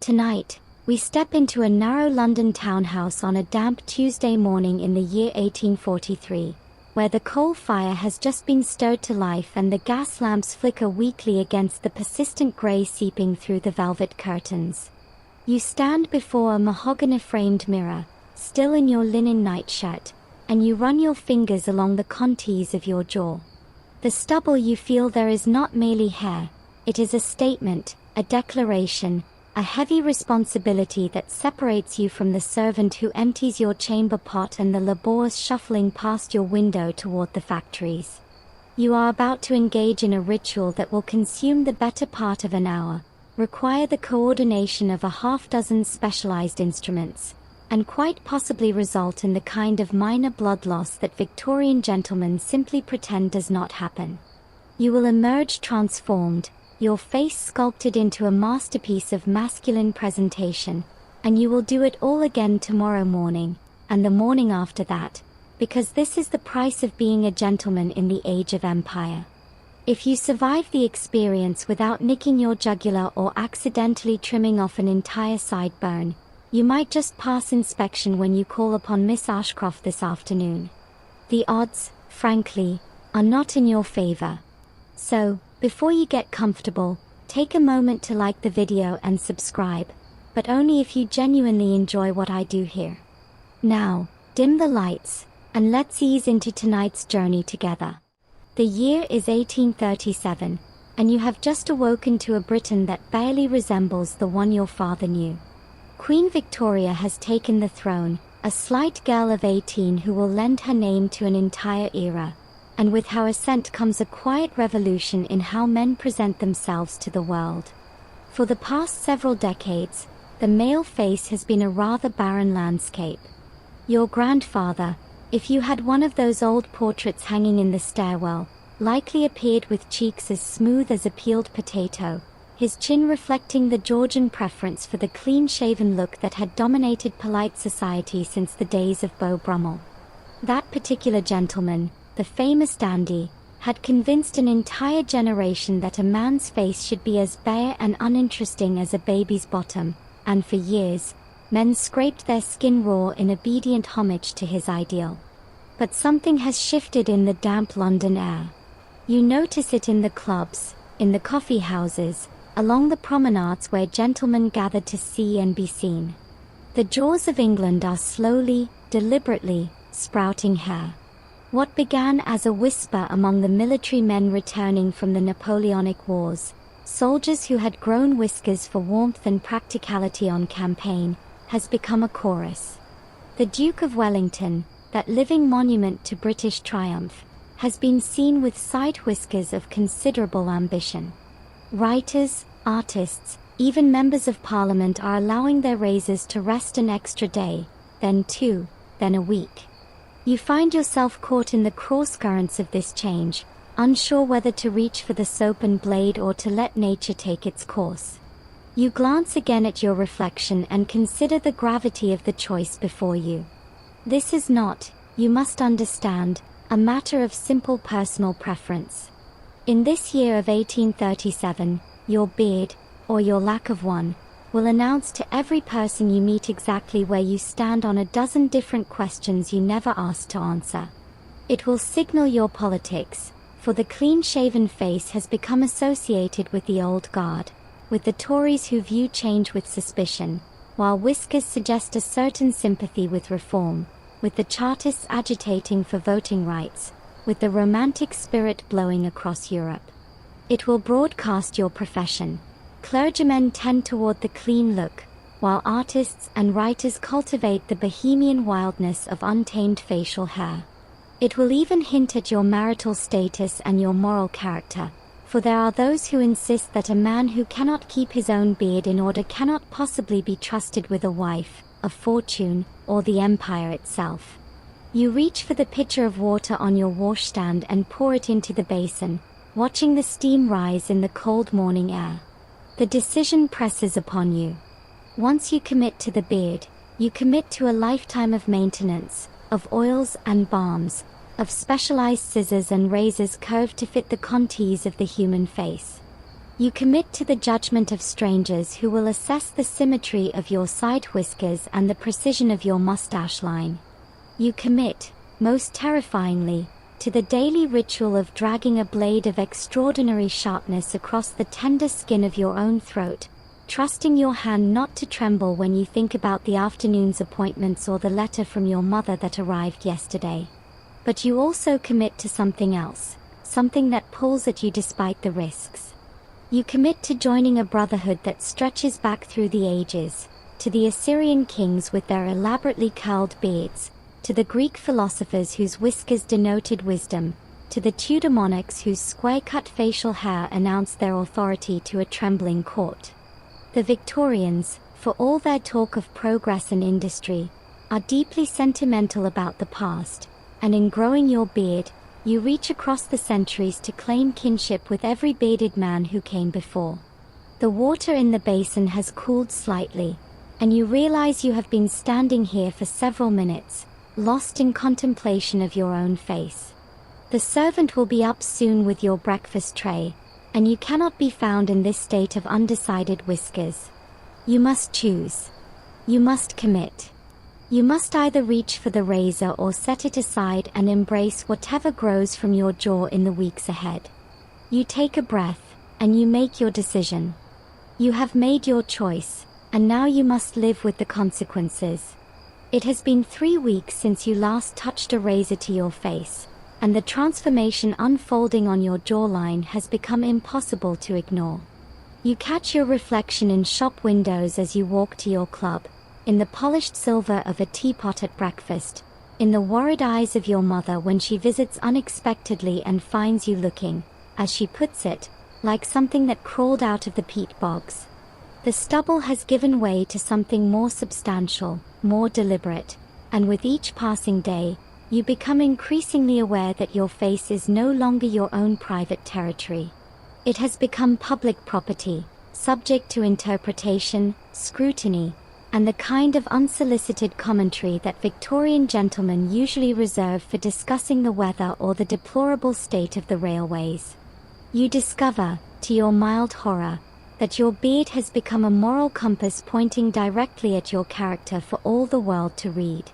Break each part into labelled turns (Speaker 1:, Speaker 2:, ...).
Speaker 1: Tonight, we step into a narrow London townhouse on a damp Tuesday morning in the year 1843, where the coal fire has just been stirred to life and the gas lamps flicker weakly against the persistent grey seeping through the velvet curtains. You stand before a mahogany-framed mirror, still in your linen nightshirt, and you run your fingers along the contours of your jaw. The stubble you feel there is not merely hair, it is a statement, a declaration, a heavy responsibility that separates you from the servant who empties your chamber pot and the labourers shuffling past your window toward the factories. You are about to engage in a ritual that will consume the better part of an hour, require the coordination of a half-dozen specialized instruments, and quite possibly result in the kind of minor blood loss that Victorian gentlemen simply pretend does not happen. You will emerge transformed, your face sculpted into a masterpiece of masculine presentation, and you will do it all again tomorrow morning, and the morning after that, because this is the price of being a gentleman in the age of empire. If you survive the experience without nicking your jugular or accidentally trimming off an entire sideburn, you might just pass inspection when you call upon Miss Ashcroft this afternoon. The odds, frankly, are not in your favor. So, before you get comfortable, take a moment to like the video and subscribe, but only if you genuinely enjoy what I do here. Now, dim the lights, and let's ease into tonight's journey together. The year is 1837, and you have just awoken to a Britain that barely resembles the one your father knew. Queen Victoria has taken the throne, a slight girl of 18 who will lend her name to an entire era, and with her ascent comes a quiet revolution in how men present themselves to the world. For the past several decades, the male face has been a rather barren landscape. Your grandfather, if you had one of those old portraits hanging in the stairwell, likely appeared with cheeks as smooth as a peeled potato, his chin reflecting the Georgian preference for the clean-shaven look that had dominated polite society since the days of Beau Brummel. That particular gentleman, the famous dandy, had convinced an entire generation that a man's face should be as bare and uninteresting as a baby's bottom, and for years, men scraped their skin raw in obedient homage to his ideal. But something has shifted in the damp London air. You notice it in the clubs, in the coffee houses, along the promenades where gentlemen gathered to see and be seen. The jaws of England are slowly, deliberately, sprouting hair. What began as a whisper among the military men returning from the Napoleonic Wars, soldiers who had grown whiskers for warmth and practicality on campaign, has become a chorus. The Duke of Wellington, that living monument to British triumph, has been seen with side whiskers of considerable ambition. Writers, artists, even members of parliament are allowing their razors to rest an extra day, then two, then a week. You find yourself caught in the cross-currents of this change, unsure whether to reach for the soap and blade or to let nature take its course. You glance again at your reflection and consider the gravity of the choice before you. This is not, you must understand, a matter of simple personal preference. In this year of 1837, your beard, or your lack of one, will announce to every person you meet exactly where you stand on a dozen different questions you never asked to answer. It will signal your politics, for the clean-shaven face has become associated with the old guard, with the Tories who view change with suspicion, while whiskers suggest a certain sympathy with reform, with the Chartists agitating for voting rights, with the romantic spirit blowing across Europe. It will broadcast your profession. Clergymen tend toward the clean look, while artists and writers cultivate the bohemian wildness of untamed facial hair. It will even hint at your marital status and your moral character, for there are those who insist that a man who cannot keep his own beard in order cannot possibly be trusted with a wife, a fortune, or the empire itself. You reach for the pitcher of water on your washstand and pour it into the basin, watching the steam rise in the cold morning air. The decision presses upon you. Once you commit to the beard, you commit to a lifetime of maintenance, of oils and balms, of specialized scissors and razors curved to fit the contours of the human face. You commit to the judgment of strangers who will assess the symmetry of your side whiskers and the precision of your mustache line. You commit, most terrifyingly, to the daily ritual of dragging a blade of extraordinary sharpness across the tender skin of your own throat, trusting your hand not to tremble when you think about the afternoon's appointments or the letter from your mother that arrived yesterday. But you also commit to something else, something that pulls at you despite the risks. You commit to joining a brotherhood that stretches back through the ages, to the Assyrian kings with their elaborately curled beards, to the Greek philosophers whose whiskers denoted wisdom, to the Tudor monarchs whose square-cut facial hair announced their authority to a trembling court. The Victorians, for all their talk of progress and industry, are deeply sentimental about the past, and in growing your beard, you reach across the centuries to claim kinship with every bearded man who came before. The water in the basin has cooled slightly, and you realize you have been standing here for several minutes, lost in contemplation of your own face. The servant will be up soon with your breakfast tray, and you cannot be found in this state of undecided whiskers. You must choose. You must commit. You must either reach for the razor or set it aside and embrace whatever grows from your jaw in the weeks ahead. You take a breath, and you make your decision. You have made your choice, and now you must live with the consequences. It has been 3 weeks since you last touched a razor to your face, and the transformation unfolding on your jawline has become impossible to ignore. You catch your reflection in shop windows as you walk to your club, in the polished silver of a teapot at breakfast, in the worried eyes of your mother when she visits unexpectedly and finds you looking, as she puts it, like something that crawled out of the peat bogs. The stubble has given way to something more substantial, more deliberate, and with each passing day, you become increasingly aware that your face is no longer your own private territory. It has become public property, subject to interpretation, scrutiny, and the kind of unsolicited commentary that Victorian gentlemen usually reserve for discussing the weather or the deplorable state of the railways. You discover, to your mild horror, that your beard has become a moral compass pointing directly at your character for all the world to read.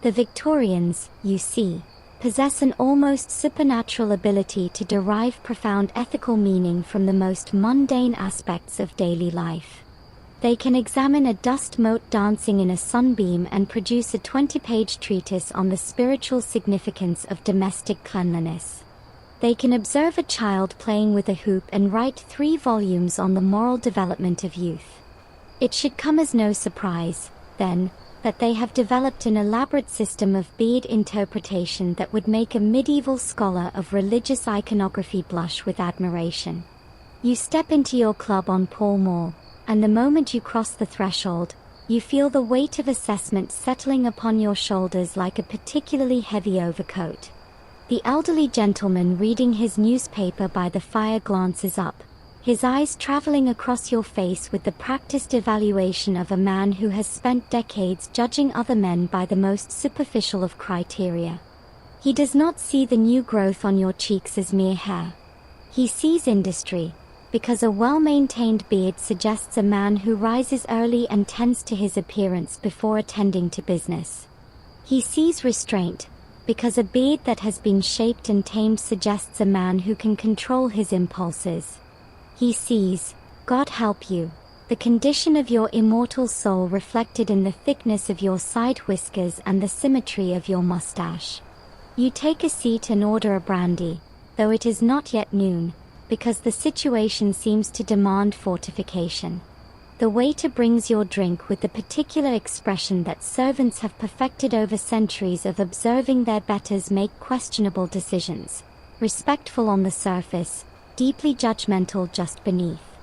Speaker 1: The Victorians, you see, possess an almost supernatural ability to derive profound ethical meaning from the most mundane aspects of daily life. They can examine a dust mote dancing in a sunbeam and produce a 20-page treatise on the spiritual significance of domestic cleanliness. They can observe a child playing with a hoop and write 3 volumes on the moral development of youth. It should come as no surprise, then, that they have developed an elaborate system of beard interpretation that would make a medieval scholar of religious iconography blush with admiration. You step into your club on Pall Mall, and the moment you cross the threshold, you feel the weight of assessment settling upon your shoulders like a particularly heavy overcoat. The elderly gentleman reading his newspaper by the fire glances up, his eyes traveling across your face with the practiced evaluation of a man who has spent decades judging other men by the most superficial of criteria. He does not see the new growth on your cheeks as mere hair. He sees industry, because a well-maintained beard suggests a man who rises early and tends to his appearance before attending to business. He sees restraint, because a beard that has been shaped and tamed suggests a man who can control his impulses. He sees, God help you, the condition of your immortal soul reflected in the thickness of your side whiskers and the symmetry of your mustache. You take a seat and order a brandy, though it is not yet noon, because the situation seems to demand fortification. The waiter brings your drink with the particular expression that servants have perfected over centuries of observing their betters make questionable decisions, respectful on the surface, deeply judgmental just beneath.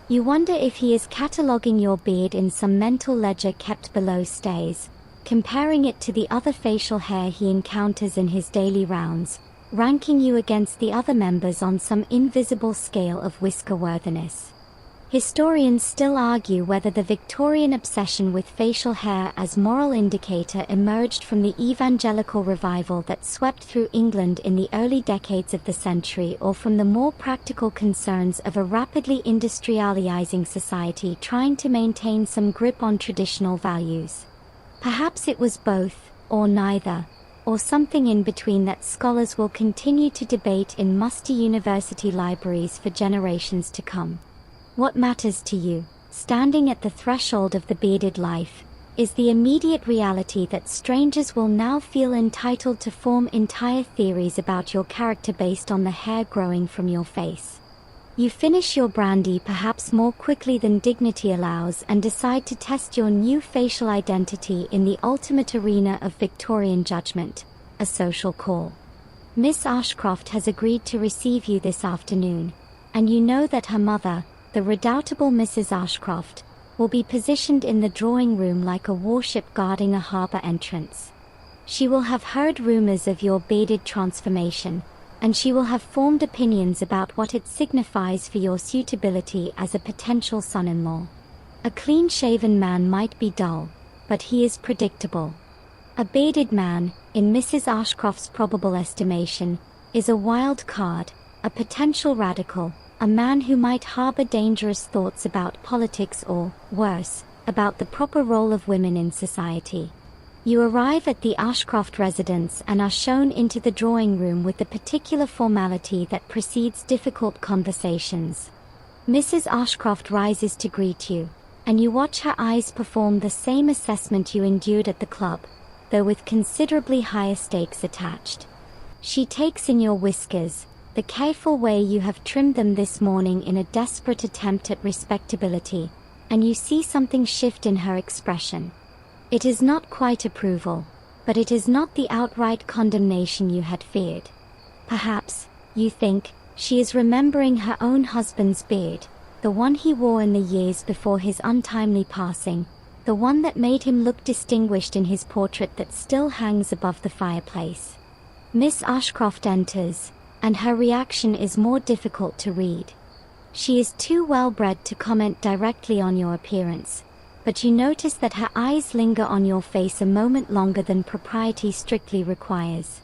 Speaker 1: You wonder if he is cataloguing your beard in some mental ledger kept below stays, comparing it to the other facial hair he encounters in his daily rounds, ranking you against the other members on some invisible scale of whisker-worthiness. Historians still argue whether the Victorian obsession with facial hair as moral indicator emerged from the evangelical revival that swept through England in the early decades of the century, or from the more practical concerns of a rapidly industrializing society trying to maintain some grip on traditional values. Perhaps it was both, or neither, or something in between that scholars will continue to debate in musty university libraries for generations to come. What matters to you, standing at the threshold of the bearded life, is the immediate reality that strangers will now feel entitled to form entire theories about your character based on the hair growing from your face. You finish your brandy perhaps more quickly than dignity allows and decide to test your new facial identity in the ultimate arena of Victorian judgment, a social call. Miss Ashcroft has agreed to receive you this afternoon, and you know that her mother, the redoubtable Mrs. Ashcroft, will be positioned in the drawing room like a warship guarding a harbor entrance. She will have heard rumors of your bearded transformation, and she will have formed opinions about what it signifies for your suitability as a potential son-in-law. A clean-shaven man might be dull, but he is predictable. A bearded man, in Mrs. Ashcroft's probable estimation, is a wild card, a potential radical, a man who might harbor dangerous thoughts about politics or, worse, about the proper role of women in society. You arrive at the Ashcroft residence and are shown into the drawing room with the particular formality that precedes difficult conversations. Mrs. Ashcroft rises to greet you, and you watch her eyes perform the same assessment you endured at the club, though with considerably higher stakes attached. She takes in your whiskers, the careful way you have trimmed them this morning in a desperate attempt at respectability, and you see something shift in her expression. It is not quite approval, but it is not the outright condemnation you had feared. Perhaps, you think, she is remembering her own husband's beard, the one he wore in the years before his untimely passing, the one that made him look distinguished in his portrait that still hangs above the fireplace. Miss Ashcroft enters, and her reaction is more difficult to read. She is too well-bred to comment directly on your appearance, but you notice that her eyes linger on your face a moment longer than propriety strictly requires.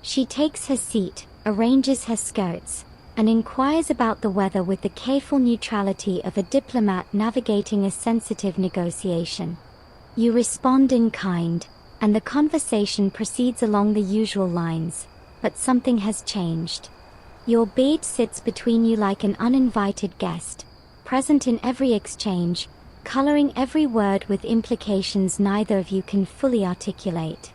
Speaker 1: She takes her seat, arranges her skirts, and inquires about the weather with the careful neutrality of a diplomat navigating a sensitive negotiation. You respond in kind, and the conversation proceeds along the usual lines. But something has changed. Your beard sits between you like an uninvited guest, present in every exchange, coloring every word with implications neither of you can fully articulate.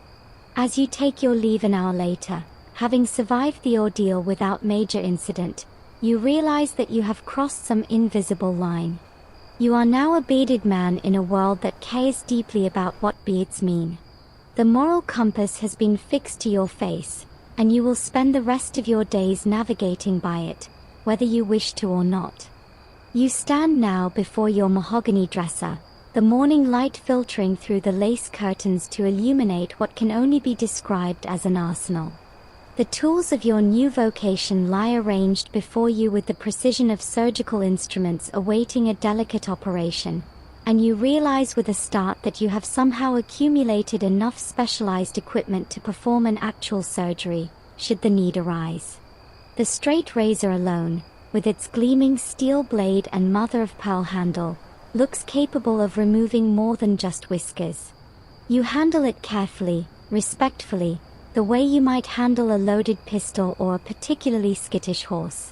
Speaker 1: As you take your leave an hour later, having survived the ordeal without major incident, you realize that you have crossed some invisible line. You are now a bearded man in a world that cares deeply about what beards mean. The moral compass has been fixed to your face, and you will spend the rest of your days navigating by it, whether you wish to or not. You stand now before your mahogany dresser, the morning light filtering through the lace curtains to illuminate what can only be described as an arsenal. The tools of your new vocation lie arranged before you with the precision of surgical instruments awaiting a delicate operation, and you realize with a start that you have somehow accumulated enough specialized equipment to perform an actual surgery, should the need arise. The straight razor alone, with its gleaming steel blade and mother-of-pearl handle, looks capable of removing more than just whiskers. You handle it carefully, respectfully, the way you might handle a loaded pistol or a particularly skittish horse.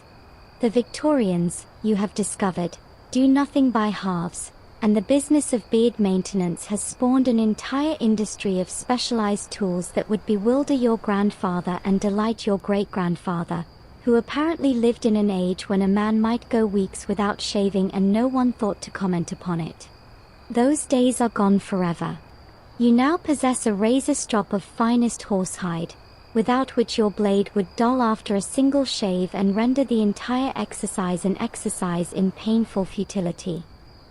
Speaker 1: The Victorians, you have discovered, do nothing by halves, and the business of beard maintenance has spawned an entire industry of specialized tools that would bewilder your grandfather and delight your great-grandfather, who apparently lived in an age when a man might go weeks without shaving and no one thought to comment upon it. Those days are gone forever. You now possess a razor strop of finest horsehide, without which your blade would dull after a single shave and render the entire exercise an exercise in painful futility.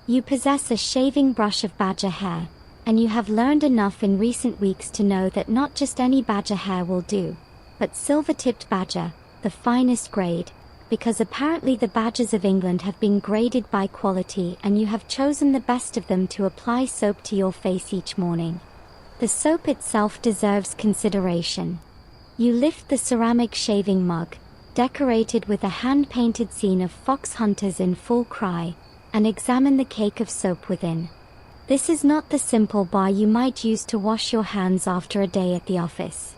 Speaker 1: You possess a shaving brush of badger hair, and you have learned enough in recent weeks to know that not just any badger hair will do, but silver-tipped badger, the finest grade, because apparently the badgers of England have been graded by quality and you have chosen the best of them to apply soap to your face each morning. The soap itself deserves consideration. You lift the ceramic shaving mug, decorated with a hand-painted scene of fox hunters in full cry, and examine the cake of soap within. This is not the simple bar you might use to wash your hands after a day at the office.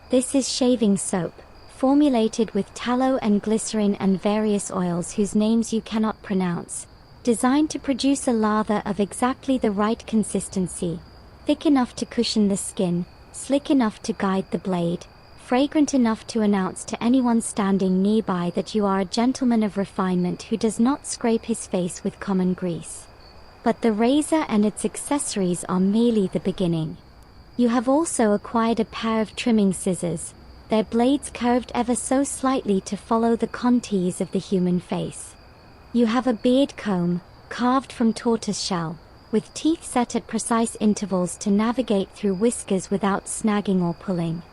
Speaker 1: This is shaving soap, formulated with tallow and glycerin and various oils whose names you cannot pronounce, designed to produce a lather of exactly the right consistency, thick enough to cushion the skin, slick enough to guide the blade, fragrant enough to announce to anyone standing nearby that you are a gentleman of refinement who does not scrape his face with common grease. But the razor and its accessories are merely the beginning. You have also acquired a pair of trimming scissors, their blades curved ever so slightly to follow the contours of the human face. You have a beard comb, carved from tortoiseshell, with teeth set at precise intervals to navigate through whiskers without snagging or pulling.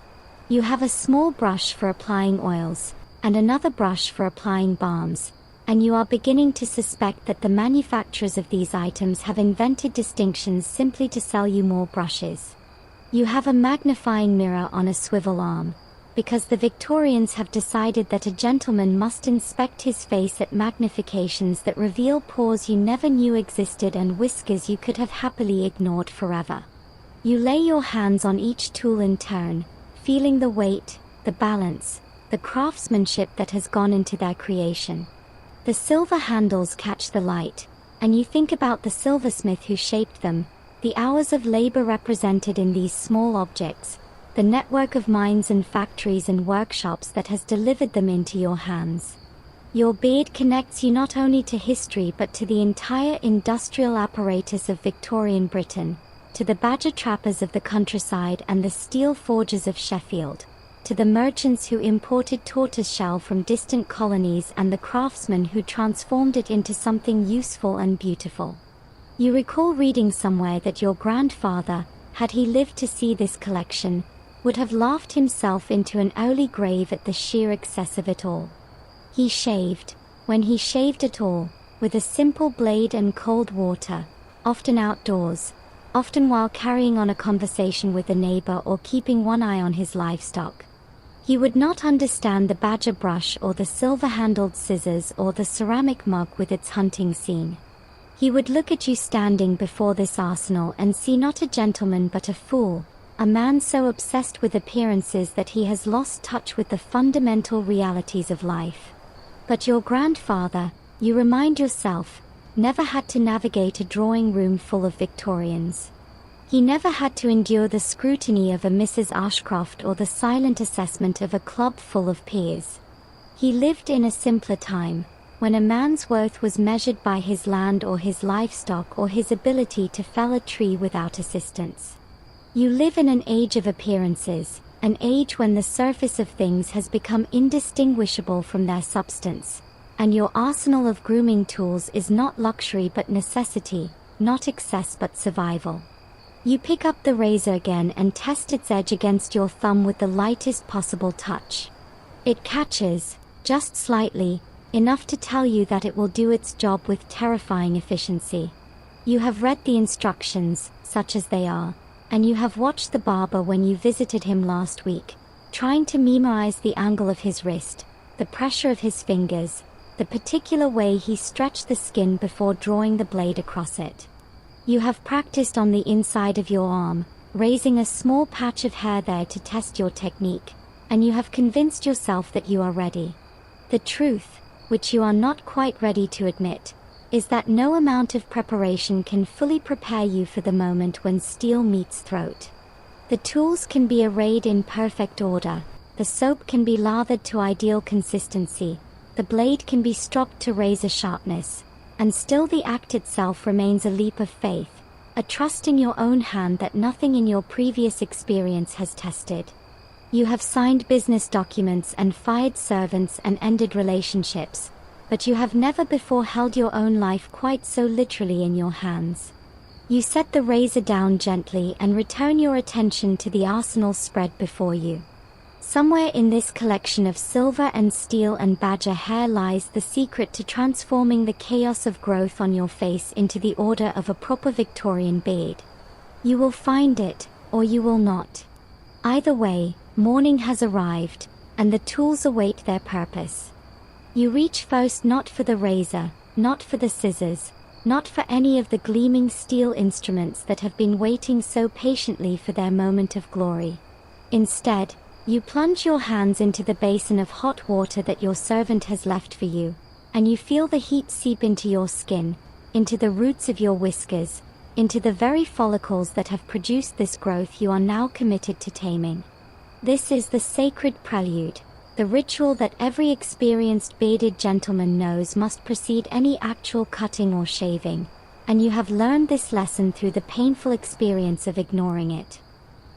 Speaker 1: You have a small brush for applying oils, and another brush for applying balms, and you are beginning to suspect that the manufacturers of these items have invented distinctions simply to sell you more brushes. You have a magnifying mirror on a swivel arm, because the Victorians have decided that a gentleman must inspect his face at magnifications that reveal pores you never knew existed and whiskers you could have happily ignored forever. You lay your hands on each tool in turn, feeling the weight, the balance, the craftsmanship that has gone into their creation. The silver handles catch the light, and you think about the silversmith who shaped them, the hours of labor represented in these small objects, the network of mines and factories and workshops that has delivered them into your hands. Your beard connects you not only to history but to the entire industrial apparatus of Victorian Britain, to the badger trappers of the countryside and the steel forgers of Sheffield, to the merchants who imported tortoiseshell from distant colonies and the craftsmen who transformed it into something useful and beautiful. You recall reading somewhere that your grandfather, had he lived to see this collection, would have laughed himself into an early grave at the sheer excess of it all. He shaved, when he shaved at all, with a simple blade and cold water, often outdoors, often while carrying on a conversation with a neighbor or keeping one eye on his livestock. He would not understand the badger brush or the silver-handled scissors or the ceramic mug with its hunting scene. He would look at you standing before this arsenal and see not a gentleman but a fool, a man so obsessed with appearances that he has lost touch with the fundamental realities of life. But your grandfather, you remind yourself, never had to navigate a drawing room full of Victorians. He never had to endure the scrutiny of a Mrs. Ashcroft or the silent assessment of a club full of peers. He lived in a simpler time, when a man's worth was measured by his land or his livestock or his ability to fell a tree without assistance. You live in an age of appearances, an age when the surface of things has become indistinguishable from their substance, and your arsenal of grooming tools is not luxury but necessity, not excess but survival. You pick up the razor again and test its edge against your thumb with the lightest possible touch. It catches, just slightly, enough to tell you that it will do its job with terrifying efficiency. You have read the instructions, such as they are, and you have watched the barber when you visited him last week, trying to memorize the angle of his wrist, the pressure of his fingers, the particular way he stretched the skin before drawing the blade across it. You have practiced on the inside of your arm, raising a small patch of hair there to test your technique, and you have convinced yourself that you are ready. The truth, which you are not quite ready to admit, is that no amount of preparation can fully prepare you for the moment when steel meets throat. The tools can be arrayed in perfect order, the soap can be lathered to ideal consistency, the blade can be stropped to razor sharpness, and still the act itself remains a leap of faith, a trust in your own hand that nothing in your previous experience has tested. You have signed business documents and fired servants and ended relationships, but you have never before held your own life quite so literally in your hands. You set the razor down gently and return your attention to the arsenal spread before you. Somewhere in this collection of silver and steel and badger hair lies the secret to transforming the chaos of growth on your face into the order of a proper Victorian beard. You will find it, or you will not. Either way, morning has arrived, and the tools await their purpose. You reach first not for the razor, not for the scissors, not for any of the gleaming steel instruments that have been waiting so patiently for their moment of glory. Instead, you plunge your hands into the basin of hot water that your servant has left for you, and you feel the heat seep into your skin, into the roots of your whiskers, into the very follicles that have produced this growth you are now committed to taming. This is the sacred prelude, the ritual that every experienced bearded gentleman knows must precede any actual cutting or shaving, and you have learned this lesson through the painful experience of ignoring it.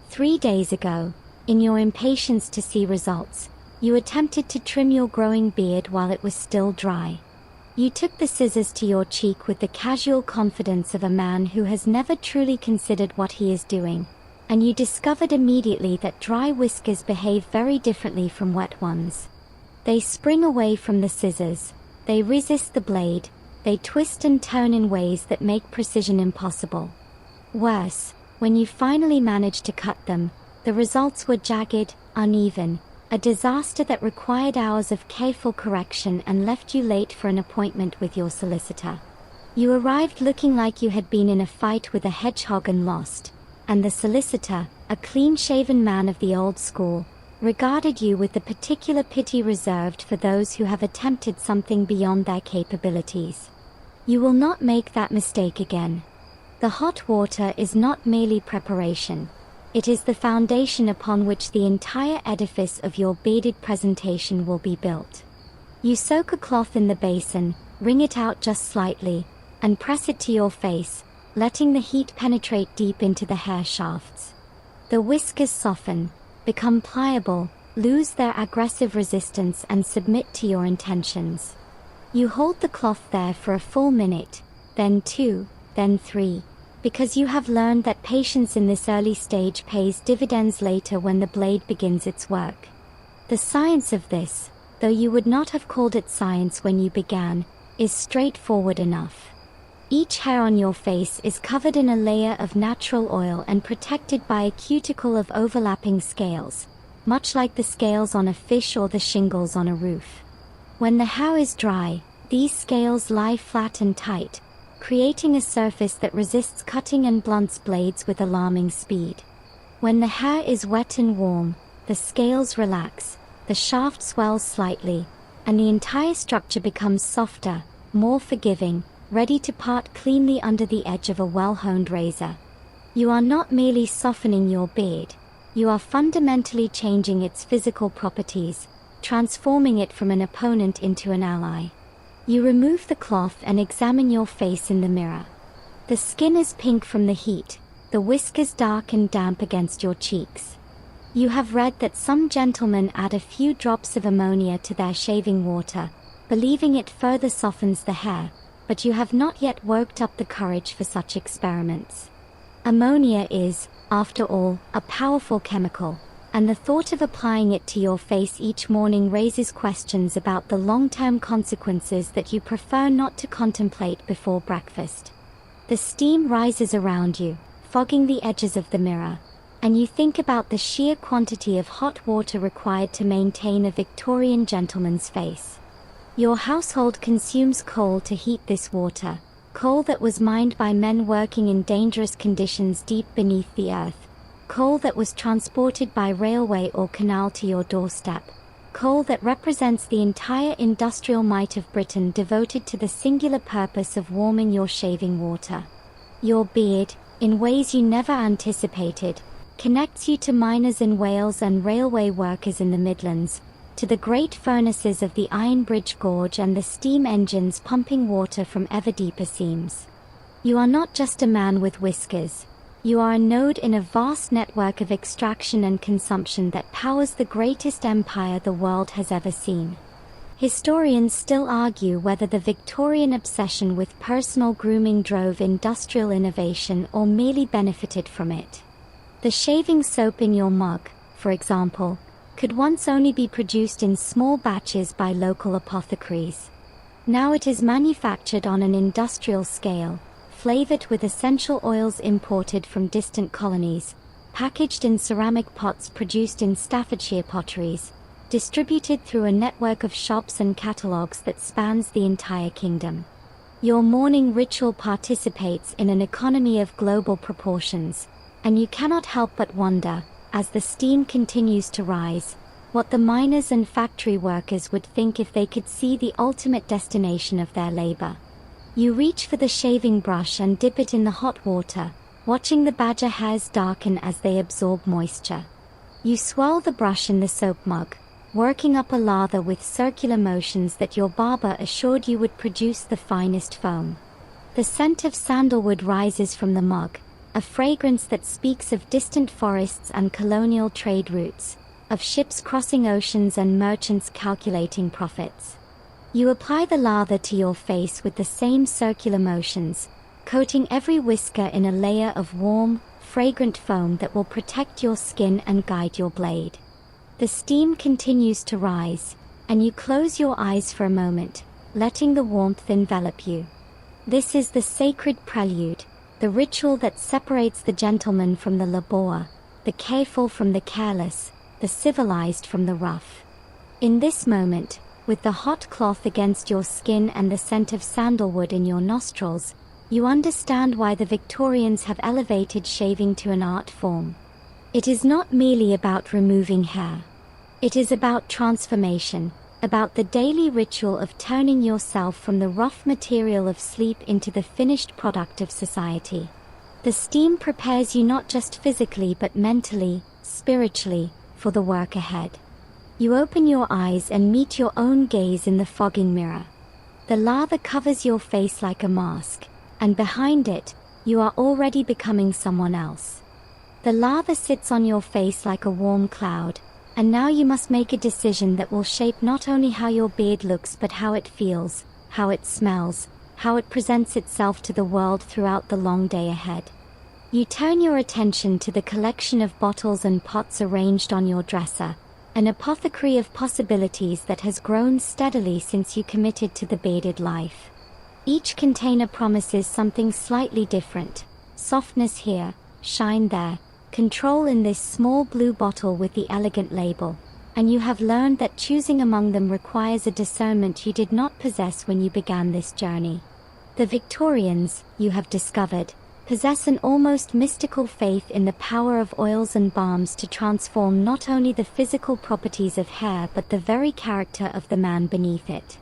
Speaker 1: 3 days ago, in your impatience to see results, you attempted to trim your growing beard while it was still dry. You took the scissors to your cheek with the casual confidence of a man who has never truly considered what he is doing, and you discovered immediately that dry whiskers behave very differently from wet ones. They spring away from the scissors, they resist the blade, they twist and turn in ways that make precision impossible. Worse, when you finally managed to cut them, the results were jagged, uneven, a disaster that required hours of careful correction and left you late for an appointment with your solicitor. You arrived looking like you had been in a fight with a hedgehog and lost, and the solicitor, a clean-shaven man of the old school, regarded you with the particular pity reserved for those who have attempted something beyond their capabilities. You will not make that mistake again. The hot water is not merely preparation. It is the foundation upon which the entire edifice of your bearded presentation will be built. You soak a cloth in the basin, wring it out just slightly, and press it to your face, letting the heat penetrate deep into the hair shafts. The whiskers soften, become pliable, lose their aggressive resistance and submit to your intentions. You hold the cloth there for a full minute, then 2, then 3. Because you have learned that patience in this early stage pays dividends later when the blade begins its work. The science of this, though you would not have called it science when you began, is straightforward enough. Each hair on your face is covered in a layer of natural oil and protected by a cuticle of overlapping scales, much like the scales on a fish or the shingles on a roof. When the hair is dry, these scales lie flat and tight, creating a surface that resists cutting and blunts blades with alarming speed. When the hair is wet and warm, the scales relax, the shaft swells slightly, and the entire structure becomes softer, more forgiving, ready to part cleanly under the edge of a well-honed razor. You are not merely softening your beard, you are fundamentally changing its physical properties, transforming it from an opponent into an ally. You remove the cloth and examine your face in the mirror. The skin is pink from the heat, the whiskers dark and damp against your cheeks. You have read that some gentlemen add a few drops of ammonia to their shaving water, believing it further softens the hair, but you have not yet worked up the courage for such experiments. Ammonia is, after all, a powerful chemical, and the thought of applying it to your face each morning raises questions about the long-term consequences that you prefer not to contemplate before breakfast. The steam rises around you, fogging the edges of the mirror, and you think about the sheer quantity of hot water required to maintain a Victorian gentleman's face. Your household consumes coal to heat this water, coal that was mined by men working in dangerous conditions deep beneath the earth. Coal that was transported by railway or canal to your doorstep. Coal that represents the entire industrial might of Britain devoted to the singular purpose of warming your shaving water. Your beard, in ways you never anticipated, connects you to miners in Wales and railway workers in the Midlands, to the great furnaces of the Iron Bridge Gorge and the steam engines pumping water from ever deeper seams. You are not just a man with whiskers. You are a node in a vast network of extraction and consumption that powers the greatest empire the world has ever seen. Historians still argue whether the Victorian obsession with personal grooming drove industrial innovation or merely benefited from it. The shaving soap in your mug, for example, could once only be produced in small batches by local apothecaries. Now it is manufactured on an industrial scale, flavored with essential oils imported from distant colonies, packaged in ceramic pots produced in Staffordshire potteries, distributed through a network of shops and catalogues that spans the entire kingdom. Your morning ritual participates in an economy of global proportions, and you cannot help but wonder, as the steam continues to rise, what the miners and factory workers would think if they could see the ultimate destination of their labor. You reach for the shaving brush and dip it in the hot water, watching the badger hairs darken as they absorb moisture. You swirl the brush in the soap mug, working up a lather with circular motions that your barber assured you would produce the finest foam. The scent of sandalwood rises from the mug, a fragrance that speaks of distant forests and colonial trade routes, of ships crossing oceans and merchants calculating profits. You apply the lather to your face with the same circular motions, coating every whisker in a layer of warm, fragrant foam that will protect your skin and guide your blade. The steam continues to rise, and you close your eyes for a moment, letting the warmth envelop you. This is the sacred prelude, the ritual that separates the gentleman from the laborer, the careful from the careless, the civilized from the rough. In this moment, with the hot cloth against your skin and the scent of sandalwood in your nostrils, you understand why the Victorians have elevated shaving to an art form. It is not merely about removing hair. It is about transformation, about the daily ritual of turning yourself from the rough material of sleep into the finished product of society. The steam prepares you not just physically but mentally, spiritually, for the work ahead. You open your eyes and meet your own gaze in the fogging mirror. The lather covers your face like a mask, and behind it, you are already becoming someone else. The lather sits on your face like a warm cloud, and now you must make a decision that will shape not only how your beard looks but how it feels, how it smells, how it presents itself to the world throughout the long day ahead. You turn your attention to the collection of bottles and pots arranged on your dresser, an apothecary of possibilities that has grown steadily since you committed to the bearded life. Each container promises something slightly different: softness here, shine there, control in this small blue bottle with the elegant label, and you have learned that choosing among them requires a discernment you did not possess when you began this journey. The Victorians, you have discovered, possess an almost mystical faith in the power of oils and balms to transform not only the physical properties of hair but the very character of the man beneath it.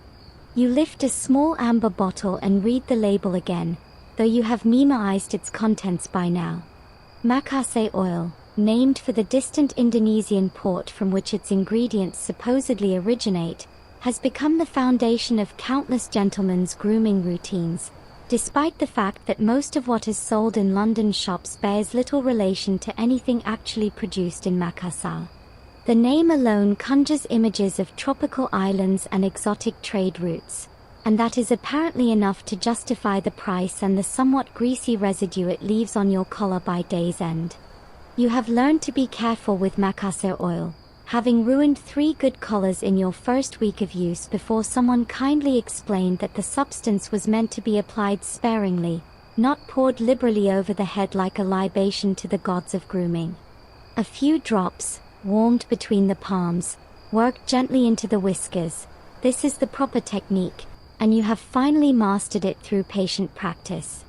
Speaker 1: You lift a small amber bottle and read the label again, though you have memorized its contents by now. Macassar oil, named for the distant Indonesian port from which its ingredients supposedly originate, has become the foundation of countless gentlemen's grooming routines, despite the fact that most of what is sold in London shops bears little relation to anything actually produced in Macassar. The name alone conjures images of tropical islands and exotic trade routes, and that is apparently enough to justify the price and the somewhat greasy residue it leaves on your collar by day's end. You have learned to be careful with Macassar oil, having ruined 3 good collars in your first week of use before someone kindly explained that the substance was meant to be applied sparingly, not poured liberally over the head like a libation to the gods of grooming. A few drops, warmed between the palms, worked gently into the whiskers. This is the proper technique, and you have finally mastered it through patient practice.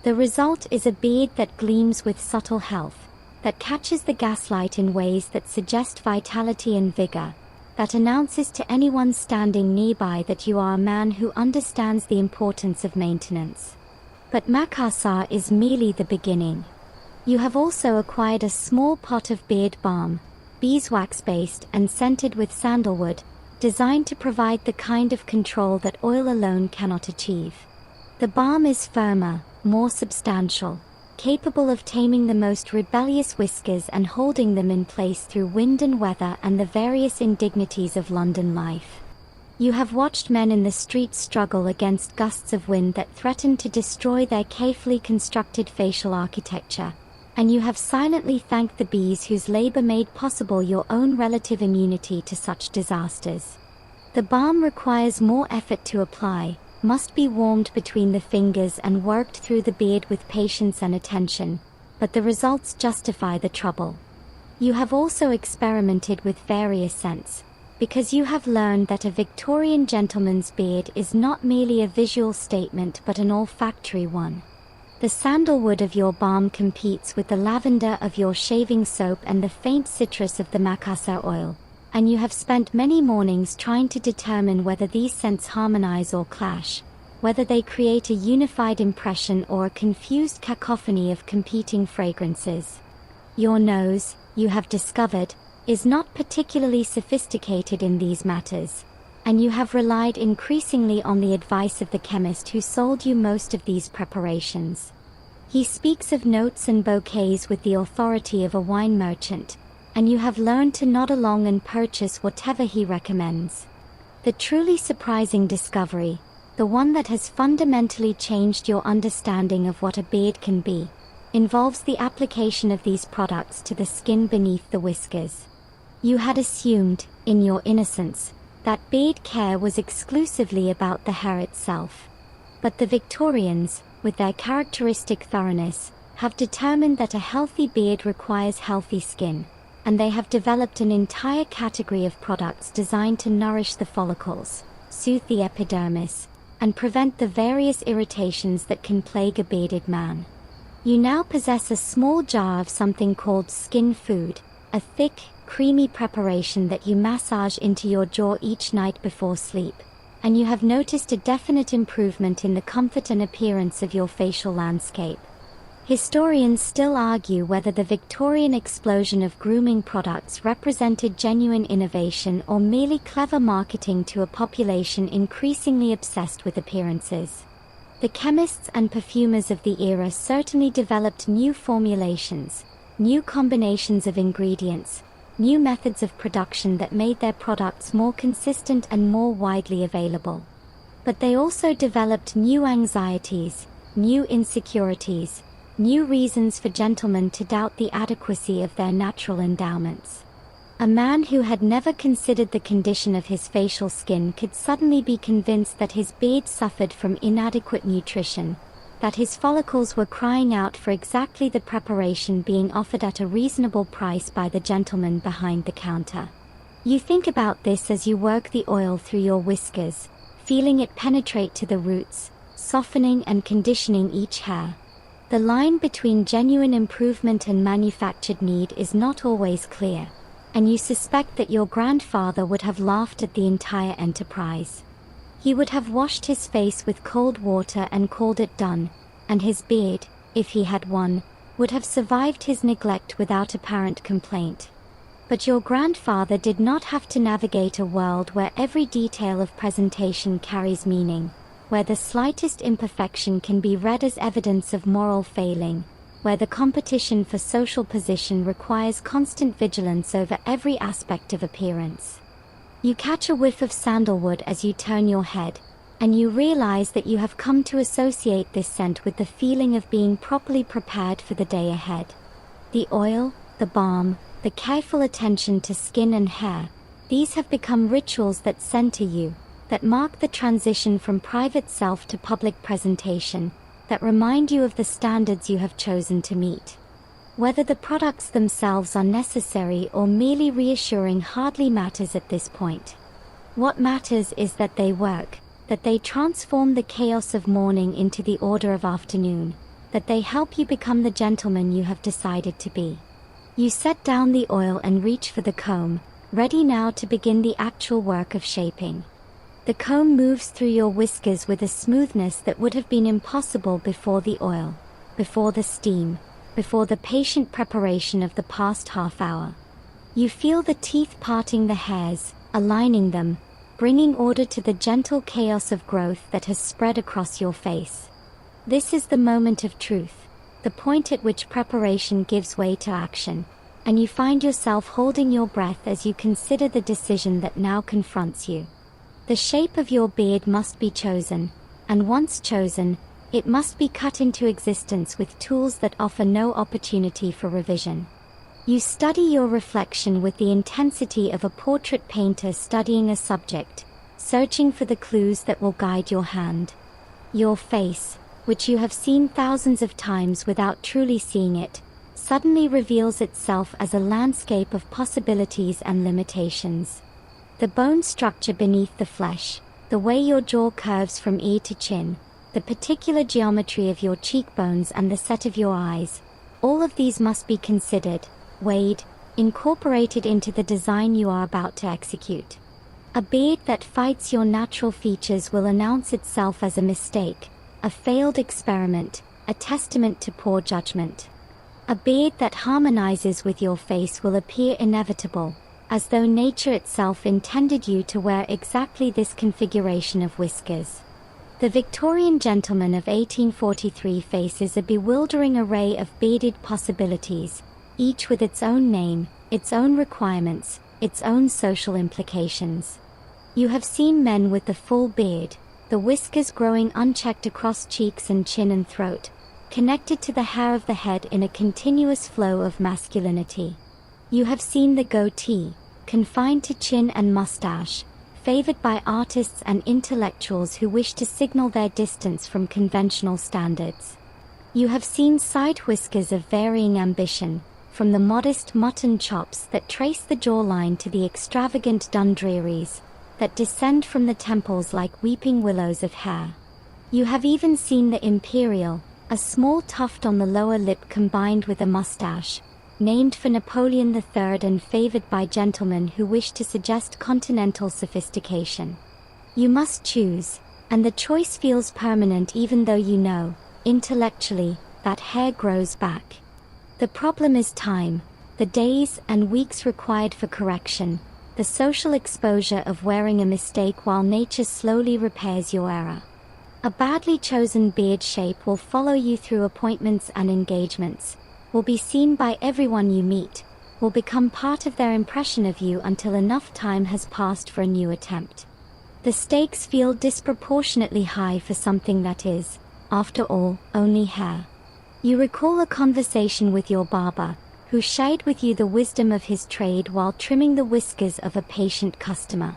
Speaker 1: The result is a beard that gleams with subtle health, that catches the gaslight in ways that suggest vitality and vigor, that announces to anyone standing nearby that you are a man who understands the importance of maintenance. But Macassar is merely the beginning. You have also acquired a small pot of beard balm, beeswax-based and scented with sandalwood, designed to provide the kind of control that oil alone cannot achieve. The balm is firmer, more substantial, capable of taming the most rebellious whiskers and holding them in place through wind and weather and the various indignities of London life. You have watched men in the streets struggle against gusts of wind that threaten to destroy their carefully constructed facial architecture, and you have silently thanked the bees whose labor made possible your own relative immunity to such disasters. The balm requires more effort to apply, must be warmed between the fingers and worked through the beard with patience and attention, but the results justify the trouble. You have also experimented with various scents, because you have learned that a Victorian gentleman's beard is not merely a visual statement but an olfactory one. The sandalwood of your balm competes with the lavender of your shaving soap and the faint citrus of the macassar oil, and you have spent many mornings trying to determine whether these scents harmonize or clash, whether they create a unified impression or a confused cacophony of competing fragrances. Your nose, you have discovered, is not particularly sophisticated in these matters, and you have relied increasingly on the advice of the chemist who sold you most of these preparations. He speaks of notes and bouquets with the authority of a wine merchant, and you have learned to nod along and purchase whatever he recommends. The truly surprising discovery, the one that has fundamentally changed your understanding of what a beard can be, involves the application of these products to the skin beneath the whiskers. You had assumed, in your innocence, that beard care was exclusively about the hair itself. But the Victorians, with their characteristic thoroughness, have determined that a healthy beard requires healthy skin, and they have developed an entire category of products designed to nourish the follicles, soothe the epidermis, and prevent the various irritations that can plague a bearded man. You now possess a small jar of something called skin food, a thick, creamy preparation that you massage into your jaw each night before sleep, and you have noticed a definite improvement in the comfort and appearance of your facial landscape. Historians still argue whether the Victorian explosion of grooming products represented genuine innovation or merely clever marketing to a population increasingly obsessed with appearances. The chemists and perfumers of the era certainly developed new formulations, new combinations of ingredients, new methods of production that made their products more consistent and more widely available. But they also developed new anxieties, new insecurities, new reasons for gentlemen to doubt the adequacy of their natural endowments. A man who had never considered the condition of his facial skin could suddenly be convinced that his beard suffered from inadequate nutrition, that his follicles were crying out for exactly the preparation being offered at a reasonable price by the gentleman behind the counter. You think about this as you work the oil through your whiskers, feeling it penetrate to the roots, softening and conditioning each hair. The line between genuine improvement and manufactured need is not always clear, and you suspect that your grandfather would have laughed at the entire enterprise. He would have washed his face with cold water and called it done, and his beard, if he had one, would have survived his neglect without apparent complaint. But your grandfather did not have to navigate a world where every detail of presentation carries meaning, where the slightest imperfection can be read as evidence of moral failing, where the competition for social position requires constant vigilance over every aspect of appearance. You catch a whiff of sandalwood as you turn your head, and you realize that you have come to associate this scent with the feeling of being properly prepared for the day ahead. The oil, the balm, the careful attention to skin and hair, these have become rituals that center you, that mark the transition from private self to public presentation, that remind you of the standards you have chosen to meet. Whether the products themselves are necessary or merely reassuring hardly matters at this point. What matters is that they work, that they transform the chaos of morning into the order of afternoon, that they help you become the gentleman you have decided to be. You set down the oil and reach for the comb, ready now to begin the actual work of shaping. The comb moves through your whiskers with a smoothness that would have been impossible before the oil, before the steam, before the patient preparation of the past half hour. You feel the teeth parting the hairs, aligning them, bringing order to the gentle chaos of growth that has spread across your face. This is the moment of truth, the point at which preparation gives way to action, and you find yourself holding your breath as you consider the decision that now confronts you. The shape of your beard must be chosen, and once chosen, It must be cut into existence with tools that offer no opportunity for revision. You study your reflection with the intensity of a portrait painter studying a subject, searching for the clues that will guide your hand. Your face, which you have seen thousands of times without truly seeing it, suddenly reveals itself as a landscape of possibilities and limitations. The bone structure beneath the flesh, the way your jaw curves from ear to chin, the particular geometry of your cheekbones and the set of your eyes, all of these must be considered, weighed, incorporated into the design you are about to execute. A beard that fights your natural features will announce itself as a mistake, a failed experiment, a testament to poor judgment. A beard that harmonizes with your face will appear inevitable, as though nature itself intended you to wear exactly this configuration of whiskers. The Victorian Gentleman of 1843 faces a bewildering array of bearded possibilities, each with its own name, its own requirements, its own social implications. You have seen men with the full beard, the whiskers growing unchecked across cheeks and chin and throat, connected to the hair of the head in a continuous flow of masculinity. You have seen the goatee, confined to chin and mustache, favored by artists and intellectuals who wish to signal their distance from conventional standards. You have seen side whiskers of varying ambition, from the modest mutton chops that trace the jawline to the extravagant Dundrearies that descend from the temples like weeping willows of hair. You have even seen the imperial, a small tuft on the lower lip combined with a mustache, named for Napoleon III and favored by gentlemen who wish to suggest continental sophistication. You must choose, and the choice feels permanent even though you know, intellectually, that hair grows back. The problem is time, the days and weeks required for correction, the social exposure of wearing a mistake while nature slowly repairs your error. A badly chosen beard shape will follow you through appointments and engagements, will be seen by everyone you meet, will become part of their impression of you until enough time has passed for a new attempt. The stakes feel disproportionately high for something that is, after all, only hair. You recall a conversation with your barber, who shared with you the wisdom of his trade while trimming the whiskers of a patient customer.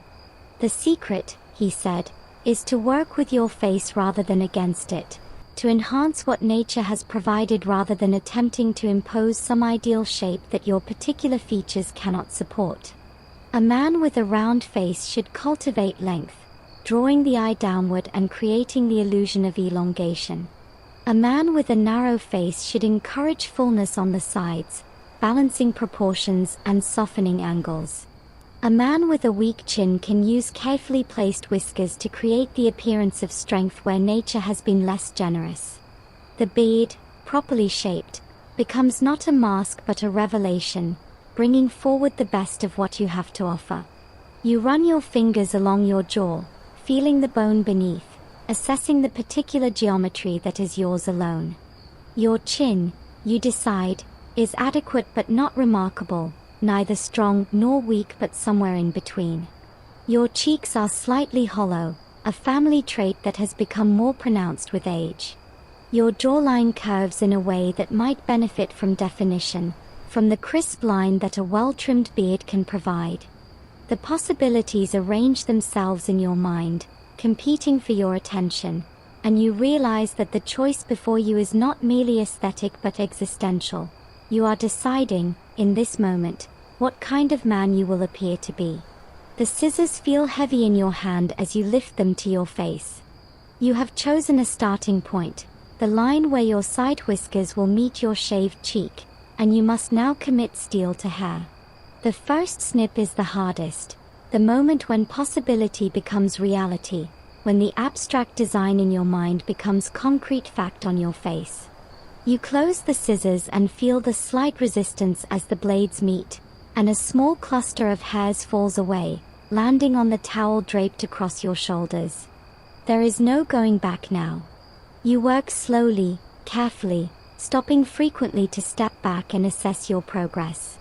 Speaker 1: The secret, he said, is to work with your face rather than against it, to enhance what nature has provided rather than attempting to impose some ideal shape that your particular features cannot support. A man with a round face should cultivate length, drawing the eye downward and creating the illusion of elongation. A man with a narrow face should encourage fullness on the sides, balancing proportions and softening angles. A man with a weak chin can use carefully placed whiskers to create the appearance of strength where nature has been less generous. The beard, properly shaped, becomes not a mask but a revelation, bringing forward the best of what you have to offer. You run your fingers along your jaw, feeling the bone beneath, assessing the particular geometry that is yours alone. Your chin, you decide, is adequate but not remarkable, neither strong nor weak but somewhere in between. Your cheeks are slightly hollow, a family trait that has become more pronounced with age. Your jawline curves in a way that might benefit from definition, from the crisp line that a well-trimmed beard can provide. The possibilities arrange themselves in your mind, competing for your attention, and you realize that the choice before you is not merely aesthetic but existential. You are deciding, in this moment, what kind of man you will appear to be. The scissors feel heavy in your hand as you lift them to your face. You have chosen a starting point, the line where your side whiskers will meet your shaved cheek, and you must now commit steel to hair. The first snip is the hardest, the moment when possibility becomes reality, when the abstract design in your mind becomes concrete fact on your face. You close the scissors and feel the slight resistance as the blades meet, and a small cluster of hairs falls away, landing on the towel draped across your shoulders. There is no going back now. You work slowly, carefully, stopping frequently to step back and assess your progress.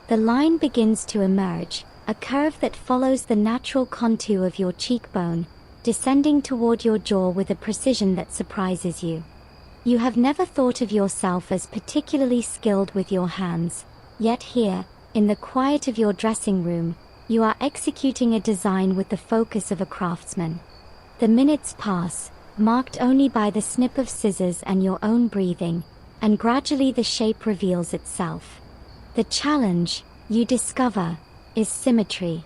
Speaker 1: The line begins to emerge, a curve that follows the natural contour of your cheekbone, descending toward your jaw with a precision that surprises you. You have never thought of yourself as particularly skilled with your hands, yet here, in the quiet of your dressing room, you are executing a design with the focus of a craftsman. The minutes pass, marked only by the snip of scissors and your own breathing, and gradually the shape reveals itself. The challenge, you discover, is symmetry.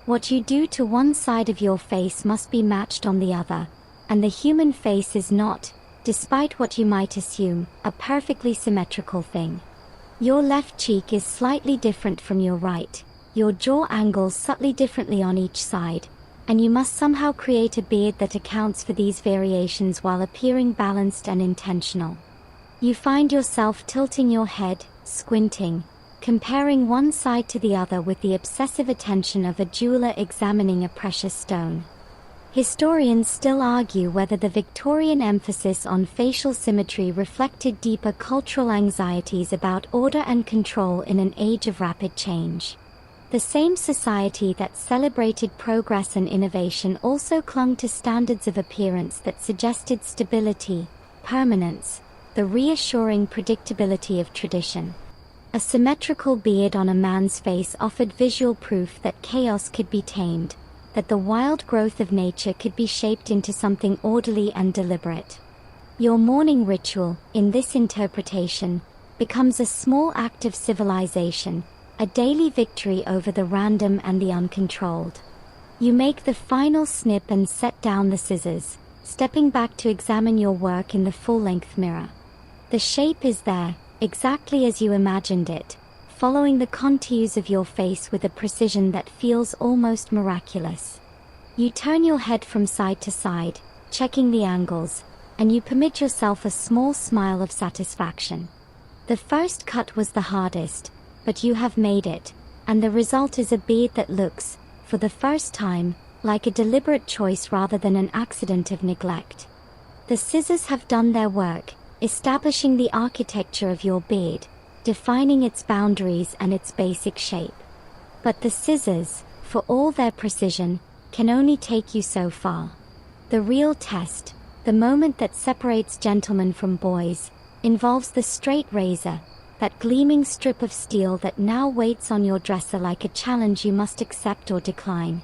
Speaker 1: What you do to one side of your face must be matched on the other, and the human face is not, despite what you might assume, a perfectly symmetrical thing. Your left cheek is slightly different from your right, your jaw angles subtly differently on each side, and you must somehow create a beard that accounts for these variations while appearing balanced and intentional. You find yourself tilting your head, squinting, comparing one side to the other with the obsessive attention of a jeweler examining a precious stone. Historians still argue whether the Victorian emphasis on facial symmetry reflected deeper cultural anxieties about order and control in an age of rapid change. The same society that celebrated progress and innovation also clung to standards of appearance that suggested stability, permanence, the reassuring predictability of tradition. A symmetrical beard on a man's face offered visual proof that chaos could be tamed, that the wild growth of nature could be shaped into something orderly and deliberate. Your morning ritual, in this interpretation, becomes a small act of civilization, a daily victory over the random and the uncontrolled. You make the final snip and set down the scissors, stepping back to examine your work in the full-length mirror. The shape is there, exactly as you imagined it, following the contours of your face with a precision that feels almost miraculous. You turn your head from side to side, checking the angles, and you permit yourself a small smile of satisfaction. The first cut was the hardest, but you have made it, and the result is a beard that looks, for the first time, like a deliberate choice rather than an accident of neglect. The scissors have done their work, establishing the architecture of your beard, defining its boundaries and its basic shape. But the scissors, for all their precision, can only take you so far. The real test, the moment that separates gentlemen from boys, involves the straight razor, that gleaming strip of steel that now waits on your dresser like a challenge you must accept or decline.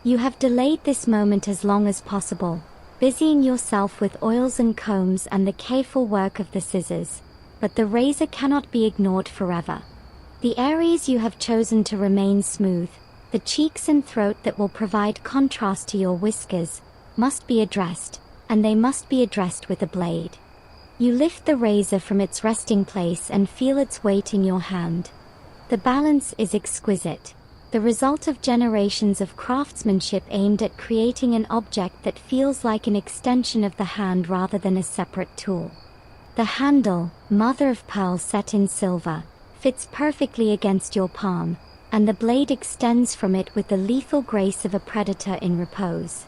Speaker 1: You have delayed this moment as long as possible, busying yourself with oils and combs and the careful work of the scissors, but the razor cannot be ignored forever. The areas you have chosen to remain smooth, the cheeks and throat that will provide contrast to your whiskers, must be addressed, and they must be addressed with a blade. You lift the razor from its resting place and feel its weight in your hand. The balance is exquisite, the result of generations of craftsmanship aimed at creating an object that feels like an extension of the hand rather than a separate tool. The handle, mother of pearl set in silver, fits perfectly against your palm, and the blade extends from it with the lethal grace of a predator in repose.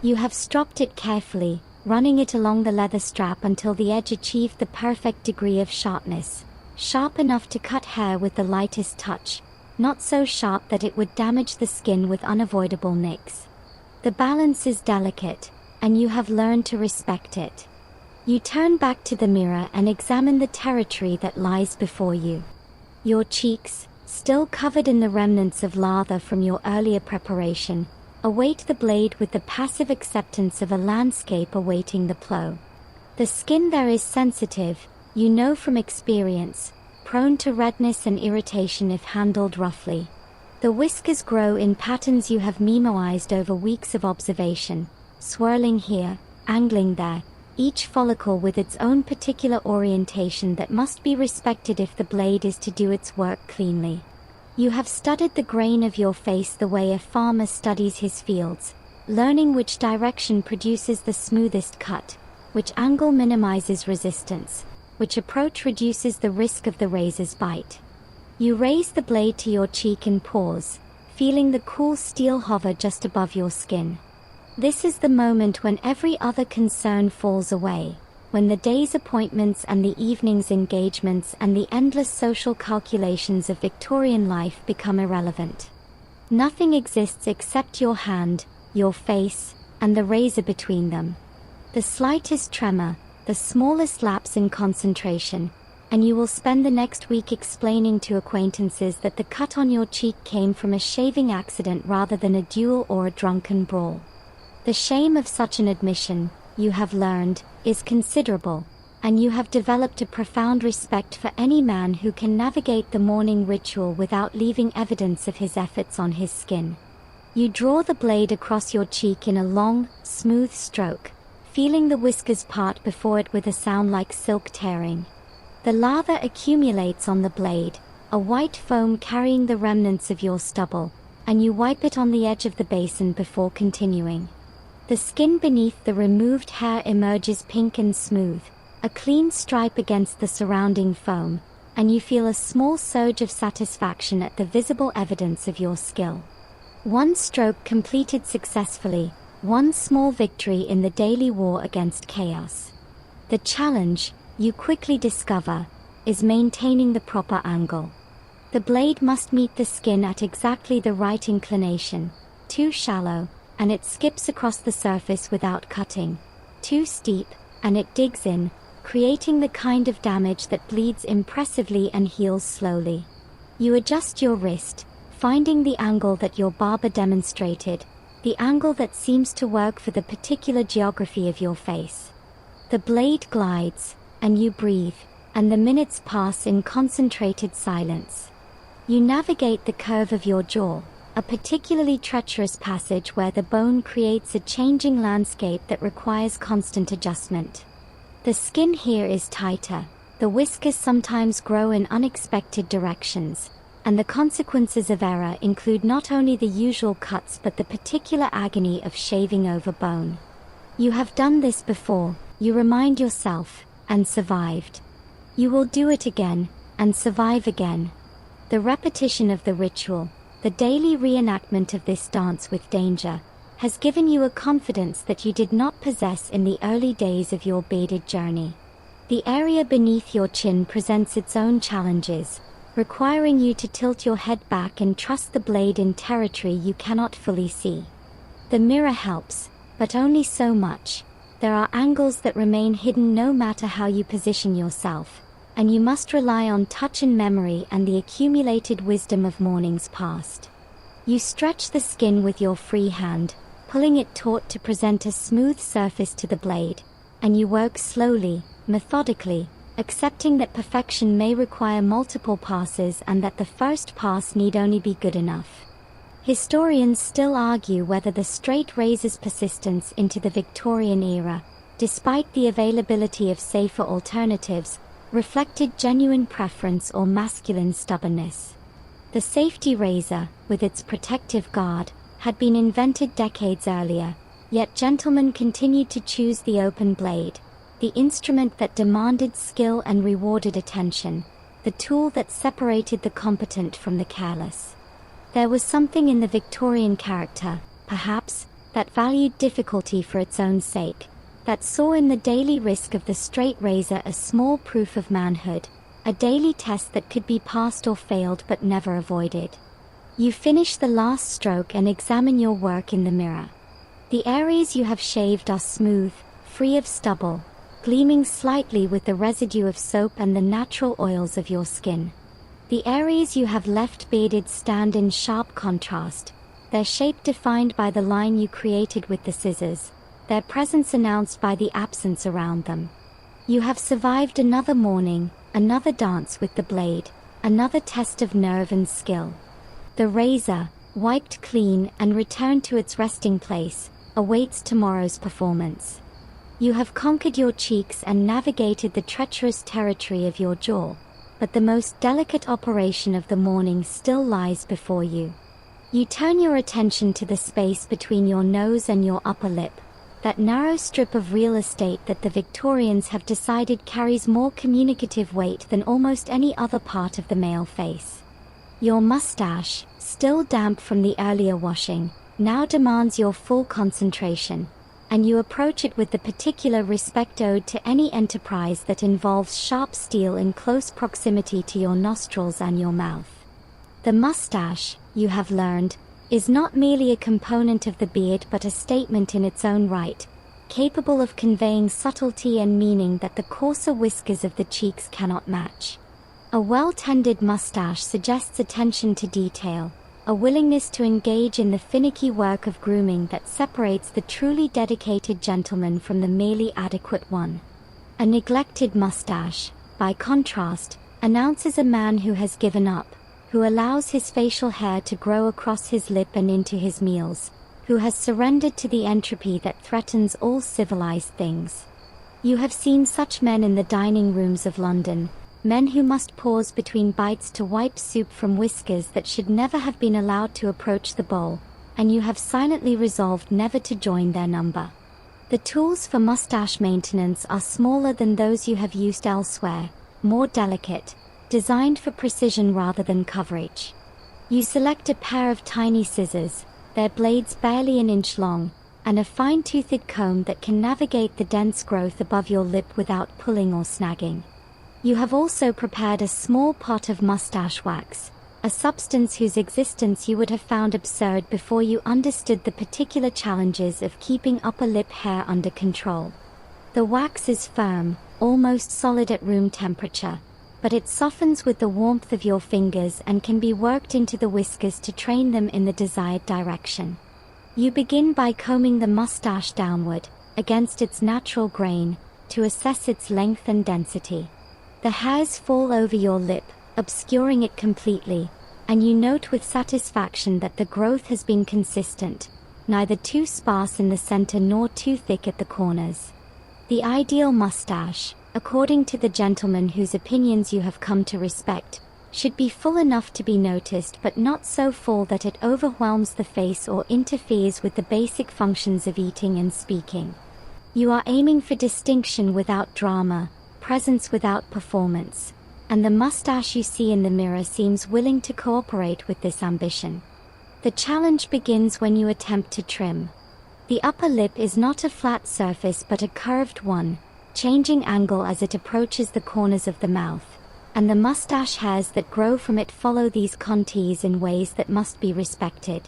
Speaker 1: You have stropped it carefully, running it along the leather strap until the edge achieved the perfect degree of sharpness, sharp enough to cut hair with the lightest touch, not so sharp that it would damage the skin with unavoidable nicks. The balance is delicate, and you have learned to respect it. You turn back to the mirror and examine the territory that lies before you. Your cheeks, still covered in the remnants of lather from your earlier preparation, await the blade with the passive acceptance of a landscape awaiting the plow. The skin there is sensitive, you know from experience, prone to redness and irritation if handled roughly. The whiskers grow in patterns you have memoized over weeks of observation, swirling here, angling there, each follicle with its own particular orientation that must be respected if the blade is to do its work cleanly. You have studied the grain of your face the way a farmer studies his fields, learning which direction produces the smoothest cut, which angle minimizes resistance, which approach reduces the risk of the razor's bite. You raise the blade to your cheek and pause, feeling the cool steel hover just above your skin. This is the moment when every other concern falls away, when the day's appointments and the evening's engagements and the endless social calculations of Victorian life become irrelevant. Nothing exists except your hand, your face, and the razor between them. The slightest tremor, the smallest lapse in concentration, and you will spend the next week explaining to acquaintances that the cut on your cheek came from a shaving accident rather than a duel or a drunken brawl. The shame of such an admission, you have learned, is considerable, and you have developed a profound respect for any man who can navigate the morning ritual without leaving evidence of his efforts on his skin. You draw the blade across your cheek in a long, smooth stroke, feeling the whiskers part before it with a sound like silk tearing. The lather accumulates on the blade, a white foam carrying the remnants of your stubble, and you wipe it on the edge of the basin before continuing. The skin beneath the removed hair emerges pink and smooth, a clean stripe against the surrounding foam, and you feel a small surge of satisfaction at the visible evidence of your skill. One stroke completed successfully, one small victory in the daily war against chaos. The challenge, you quickly discover, is maintaining the proper angle. The blade must meet the skin at exactly the right inclination, too shallow, and it skips across the surface without cutting, too steep, and it digs in, creating the kind of damage that bleeds impressively and heals slowly. You adjust your wrist, finding the angle that your barber demonstrated, the angle that seems to work for the particular geography of your face. The blade glides, and you breathe, and the minutes pass in concentrated silence. You navigate the curve of your jaw, a particularly treacherous passage where the bone creates a changing landscape that requires constant adjustment. The skin here is tighter, the whiskers sometimes grow in unexpected directions, and the consequences of error include not only the usual cuts but the particular agony of shaving over bone. You have done this before, you remind yourself, and survived. You will do it again, and survive again. The repetition of the ritual, the daily reenactment of this dance with danger, has given you a confidence that you did not possess in the early days of your bearded journey. The area beneath your chin presents its own challenges, requiring you to tilt your head back and trust the blade in territory you cannot fully see. The mirror helps, but only so much. There are angles that remain hidden no matter how you position yourself, and you must rely on touch and memory and the accumulated wisdom of mornings past. You stretch the skin with your free hand, pulling it taut to present a smooth surface to the blade, and you work slowly, methodically, accepting that perfection may require multiple passes and that the first pass need only be good enough. Historians still argue whether the straight razor's persistence into the Victorian era, despite the availability of safer alternatives, reflected genuine preference or masculine stubbornness. The safety razor, with its protective guard, had been invented decades earlier, yet gentlemen continued to choose the open blade, the instrument that demanded skill and rewarded attention, the tool that separated the competent from the careless. There was something in the Victorian character, perhaps, that valued difficulty for its own sake, that saw in the daily risk of the straight razor a small proof of manhood, a daily test that could be passed or failed but never avoided. You finish the last stroke and examine your work in the mirror. The areas you have shaved are smooth, free of stubble, gleaming slightly with the residue of soap and the natural oils of your skin. The areas you have left bearded stand in sharp contrast, their shape defined by the line you created with the scissors, their presence announced by the absence around them. You have survived another morning, another dance with the blade, another test of nerve and skill. The razor, wiped clean and returned to its resting place, awaits tomorrow's performance. You have conquered your cheeks and navigated the treacherous territory of your jaw, but the most delicate operation of the morning still lies before you. You turn your attention to the space between your nose and your upper lip, that narrow strip of real estate that the Victorians have decided carries more communicative weight than almost any other part of the male face. Your mustache, still damp from the earlier washing, now demands your full concentration, and you approach it with the particular respect owed to any enterprise that involves sharp steel in close proximity to your nostrils and your mouth. The mustache, you have learned, is not merely a component of the beard but a statement in its own right, capable of conveying subtlety and meaning that the coarser whiskers of the cheeks cannot match. A well-tended mustache suggests attention to detail, a willingness to engage in the finicky work of grooming that separates the truly dedicated gentleman from the merely adequate one. A neglected mustache, by contrast, announces a man who has given up, who allows his facial hair to grow across his lip and into his meals, who has surrendered to the entropy that threatens all civilized things. You have seen such men in the dining rooms of London, men who must pause between bites to wipe soup from whiskers that should never have been allowed to approach the bowl, and you have silently resolved never to join their number. The tools for mustache maintenance are smaller than those you have used elsewhere, more delicate, designed for precision rather than coverage. You select a pair of tiny scissors, their blades barely an inch long, and a fine-toothed comb that can navigate the dense growth above your lip without pulling or snagging. You have also prepared a small pot of mustache wax, a substance whose existence you would have found absurd before you understood the particular challenges of keeping upper lip hair under control. The wax is firm, almost solid at room temperature, but it softens with the warmth of your fingers and can be worked into the whiskers to train them in the desired direction. You begin by combing the mustache downward, against its natural grain, to assess its length and density. The hairs fall over your lip, obscuring it completely, and you note with satisfaction that the growth has been consistent, neither too sparse in the center nor too thick at the corners. The ideal mustache, according to the gentleman whose opinions you have come to respect, should be full enough to be noticed but not so full that it overwhelms the face or interferes with the basic functions of eating and speaking. You are aiming for distinction without drama, presence without performance, and the mustache you see in the mirror seems willing to cooperate with this ambition. The challenge begins when you attempt to trim. The upper lip is not a flat surface but a curved one, changing angle as it approaches the corners of the mouth, and the mustache hairs that grow from it follow these contours in ways that must be respected.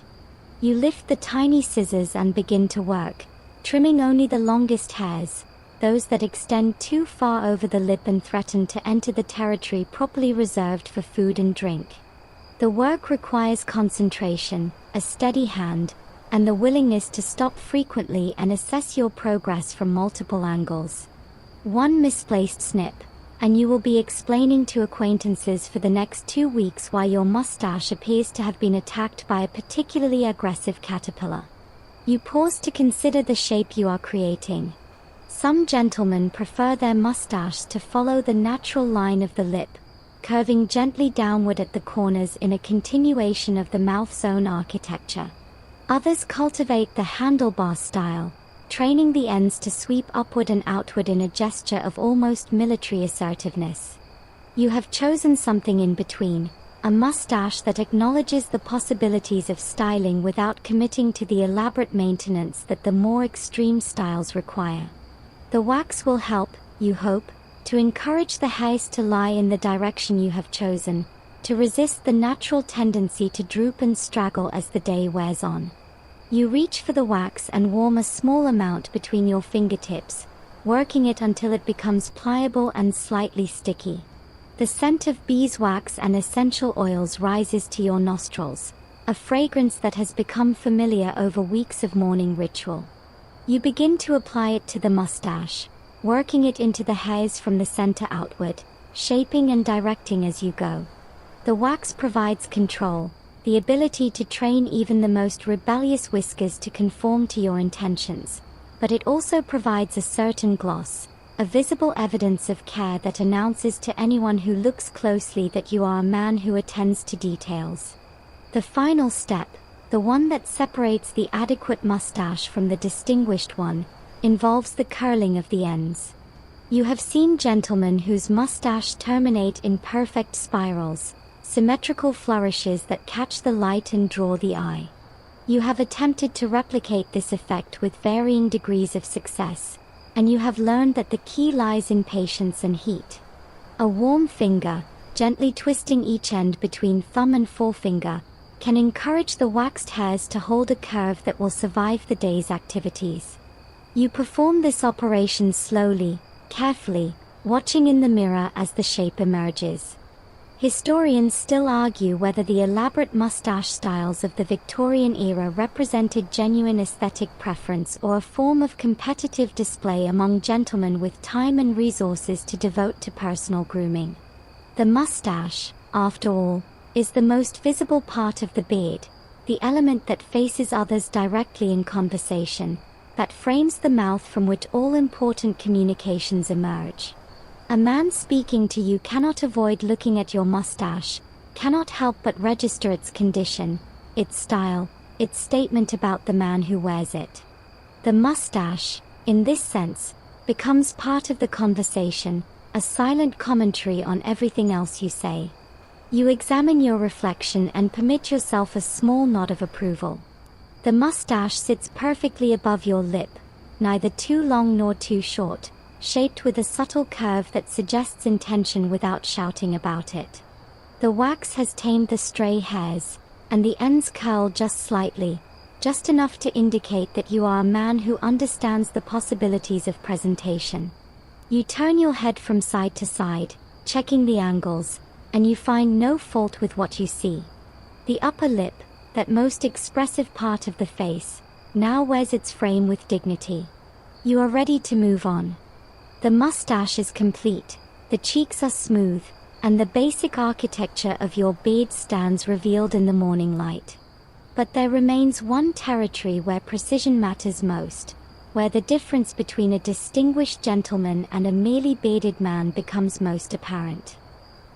Speaker 1: You lift the tiny scissors and begin to work, trimming only the longest hairs, those that extend too far over the lip and threaten to enter the territory properly reserved for food and drink. The work requires concentration, a steady hand, and the willingness to stop frequently and assess your progress from multiple angles. One misplaced snip, and you will be explaining to acquaintances for the next 2 weeks why your mustache appears to have been attacked by a particularly aggressive caterpillar. You pause to consider the shape you are creating. Some gentlemen prefer their mustache to follow the natural line of the lip, curving gently downward at the corners in a continuation of the mouth's own architecture. Others cultivate the handlebar style, training the ends to sweep upward and outward in a gesture of almost military assertiveness. You have chosen something in between, a mustache that acknowledges the possibilities of styling without committing to the elaborate maintenance that the more extreme styles require. The wax will help, you hope, to encourage the hairs to lie in the direction you have chosen, to resist the natural tendency to droop and straggle as the day wears on. You reach for the wax and warm a small amount between your fingertips, working it until it becomes pliable and slightly sticky. The scent of beeswax and essential oils rises to your nostrils, a fragrance that has become familiar over weeks of morning ritual. You begin to apply it to the mustache, working it into the hairs from the center outward, shaping and directing as you go. The wax provides control, the ability to train even the most rebellious whiskers to conform to your intentions, but it also provides a certain gloss, a visible evidence of care that announces to anyone who looks closely that you are a man who attends to details. The final step, the one that separates the adequate mustache from the distinguished one, involves the curling of the ends. You have seen gentlemen whose mustache terminate in perfect spirals, symmetrical flourishes that catch the light and draw the eye. You have attempted to replicate this effect with varying degrees of success, and you have learned that the key lies in patience and heat. A warm finger, gently twisting each end between thumb and forefinger, can encourage the waxed hairs to hold a curve that will survive the day's activities. You perform this operation slowly, carefully, watching in the mirror as the shape emerges. Historians still argue whether the elaborate mustache styles of the Victorian era represented genuine aesthetic preference or a form of competitive display among gentlemen with time and resources to devote to personal grooming. The mustache, after all, is the most visible part of the beard, the element that faces others directly in conversation, that frames the mouth from which all important communications emerge. A man speaking to you cannot avoid looking at your mustache, cannot help but register its condition, its style, its statement about the man who wears it. The mustache, in this sense, becomes part of the conversation, a silent commentary on everything else you say. You examine your reflection and permit yourself a small nod of approval. The mustache sits perfectly above your lip, neither too long nor too short, shaped with a subtle curve that suggests intention without shouting about it. The wax has tamed the stray hairs, and the ends curl just slightly, just enough to indicate that you are a man who understands the possibilities of presentation. You turn your head from side to side, checking the angles, and you find no fault with what you see. The upper lip, that most expressive part of the face, now wears its frame with dignity. You are ready to move on. The mustache is complete, the cheeks are smooth, and the basic architecture of your beard stands revealed in the morning light. But there remains one territory where precision matters most, where the difference between a distinguished gentleman and a merely bearded man becomes most apparent.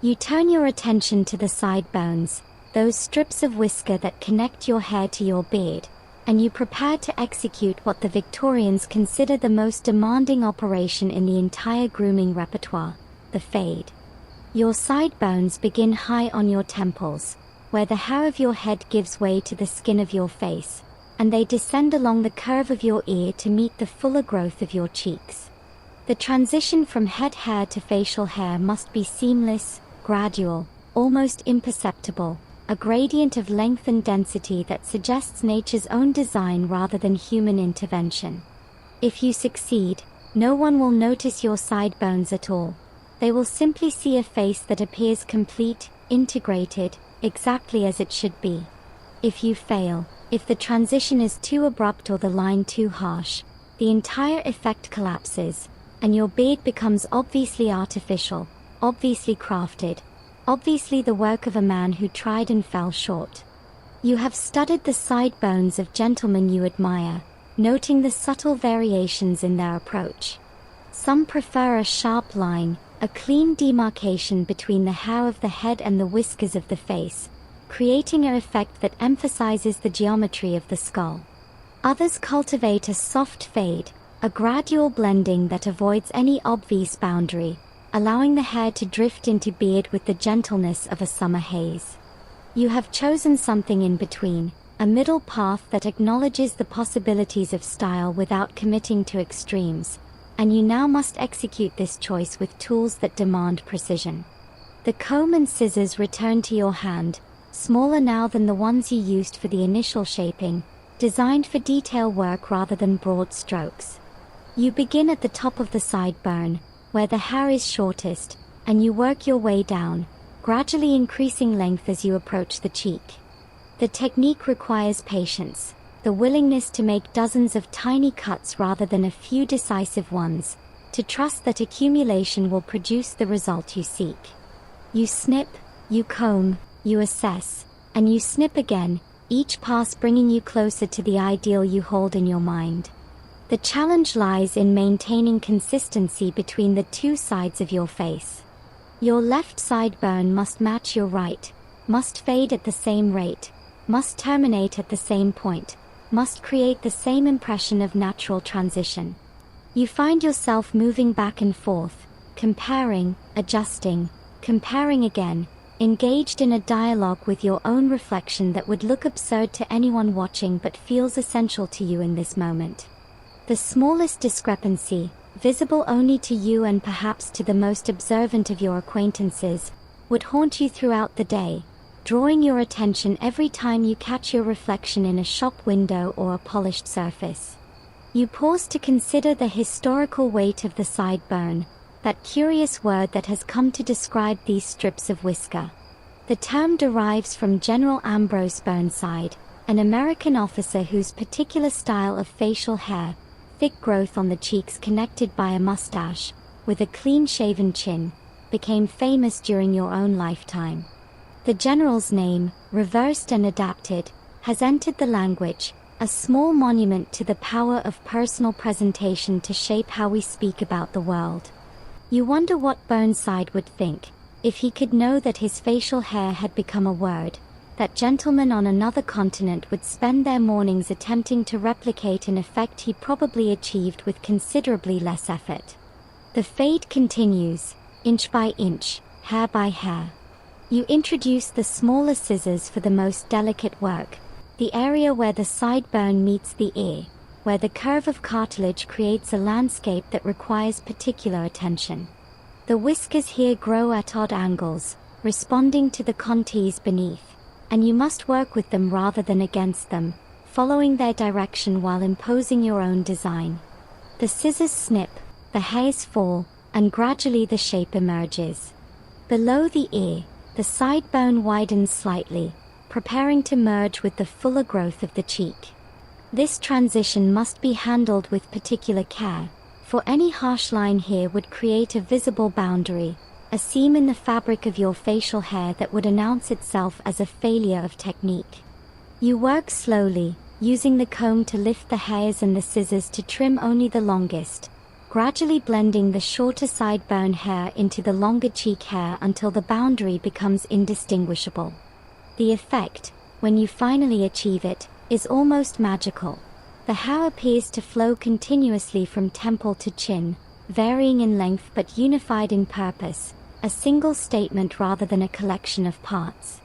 Speaker 1: You turn your attention to the side bones, those strips of whisker that connect your hair to your beard, and you prepare to execute what the Victorians consider the most demanding operation in the entire grooming repertoire, the fade. Your sideburns begin high on your temples, where the hair of your head gives way to the skin of your face, and they descend along the curve of your ear to meet the fuller growth of your cheeks. The transition from head hair to facial hair must be seamless, gradual, almost imperceptible, a gradient of length and density that suggests nature's own design rather than human intervention. If you succeed, no one will notice your sideburns at all. They will simply see a face that appears complete, integrated, exactly as it should be. If you fail, if the transition is too abrupt or the line too harsh, the entire effect collapses, and your beard becomes obviously artificial, obviously crafted, obviously the work of a man who tried and fell short. You have studied the sideburns of gentlemen you admire, noting the subtle variations in their approach. Some prefer a sharp line, a clean demarcation between the hair of the head and the whiskers of the face, creating an effect that emphasizes the geometry of the skull. Others cultivate a soft fade, a gradual blending that avoids any obvious boundary, allowing the hair to drift into beard with the gentleness of a summer haze. You have chosen something in between, a middle path that acknowledges the possibilities of style without committing to extremes, and you now must execute this choice with tools that demand precision. The comb and scissors return to your hand, smaller now than the ones you used for the initial shaping, designed for detail work rather than broad strokes. You begin at the top of the sideburn, where the hair is shortest, and you work your way down, gradually increasing length as you approach the cheek. The technique requires patience, the willingness to make dozens of tiny cuts rather than a few decisive ones, to trust that accumulation will produce the result you seek. You snip, you comb, you assess, and you snip again, each pass bringing you closer to the ideal you hold in your mind. The challenge lies in maintaining consistency between the two sides of your face. Your left sideburn must match your right, must fade at the same rate, must terminate at the same point, must create the same impression of natural transition. You find yourself moving back and forth, comparing, adjusting, comparing again, engaged in a dialogue with your own reflection that would look absurd to anyone watching but feels essential to you in this moment. The smallest discrepancy, visible only to you and perhaps to the most observant of your acquaintances, would haunt you throughout the day, drawing your attention every time you catch your reflection in a shop window or a polished surface. You pause to consider the historical weight of the sideburn, that curious word that has come to describe these strips of whisker. The term derives from General Ambrose Burnside, an American officer whose particular style of facial hair, thick growth on the cheeks connected by a mustache, with a clean-shaven chin, became famous during your own lifetime. The general's name, reversed and adapted, has entered the language, a small monument to the power of personal presentation to shape how we speak about the world. You wonder what Burnside would think, if he could know that his facial hair had become a word, that gentlemen on another continent would spend their mornings attempting to replicate an effect he probably achieved with considerably less effort. The fade continues, inch by inch, hair by hair. You introduce the smaller scissors for the most delicate work, the area where the sideburn meets the ear, where the curve of cartilage creates a landscape that requires particular attention. The whiskers here grow at odd angles, responding to the contours beneath, and you must work with them rather than against them, following their direction while imposing your own design. The scissors snip, the hairs fall, and gradually the shape emerges. Below the ear, the sidebone widens slightly, preparing to merge with the fuller growth of the cheek. This transition must be handled with particular care, for any harsh line here would create a visible boundary, a seam in the fabric of your facial hair that would announce itself as a failure of technique. You work slowly, using the comb to lift the hairs and the scissors to trim only the longest, gradually blending the shorter sideburn hair into the longer cheek hair until the boundary becomes indistinguishable. The effect, when you finally achieve it, is almost magical. The hair appears to flow continuously from temple to chin, varying in length but unified in purpose, a single statement rather than a collection of parts.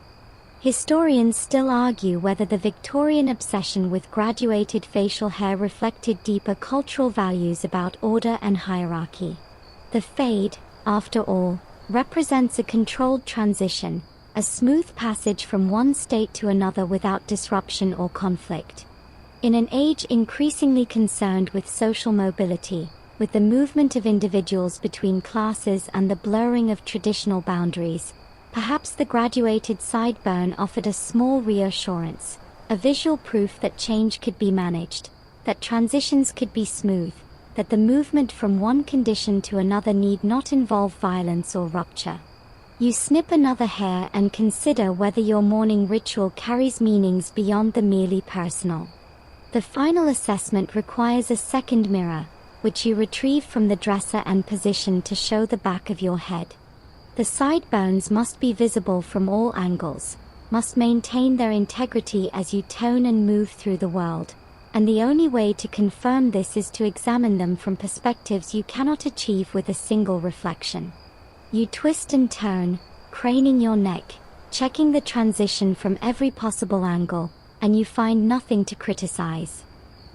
Speaker 1: Historians still argue whether the Victorian obsession with graduated facial hair reflected deeper cultural values about order and hierarchy. The fade, after all, represents a controlled transition, a smooth passage from one state to another without disruption or conflict. In an age increasingly concerned with social mobility, with the movement of individuals between classes and the blurring of traditional boundaries, perhaps the graduated sideburn offered a small reassurance, a visual proof that change could be managed, that transitions could be smooth, that the movement from one condition to another need not involve violence or rupture. You snip another hair and consider whether your morning ritual carries meanings beyond the merely personal. The final assessment requires a second mirror, which you retrieve from the dresser and position to show the back of your head. The sideburns must be visible from all angles, must maintain their integrity as you tone and move through the world, and the only way to confirm this is to examine them from perspectives you cannot achieve with a single reflection. You twist and turn, craning your neck, checking the transition from every possible angle, and you find nothing to criticize.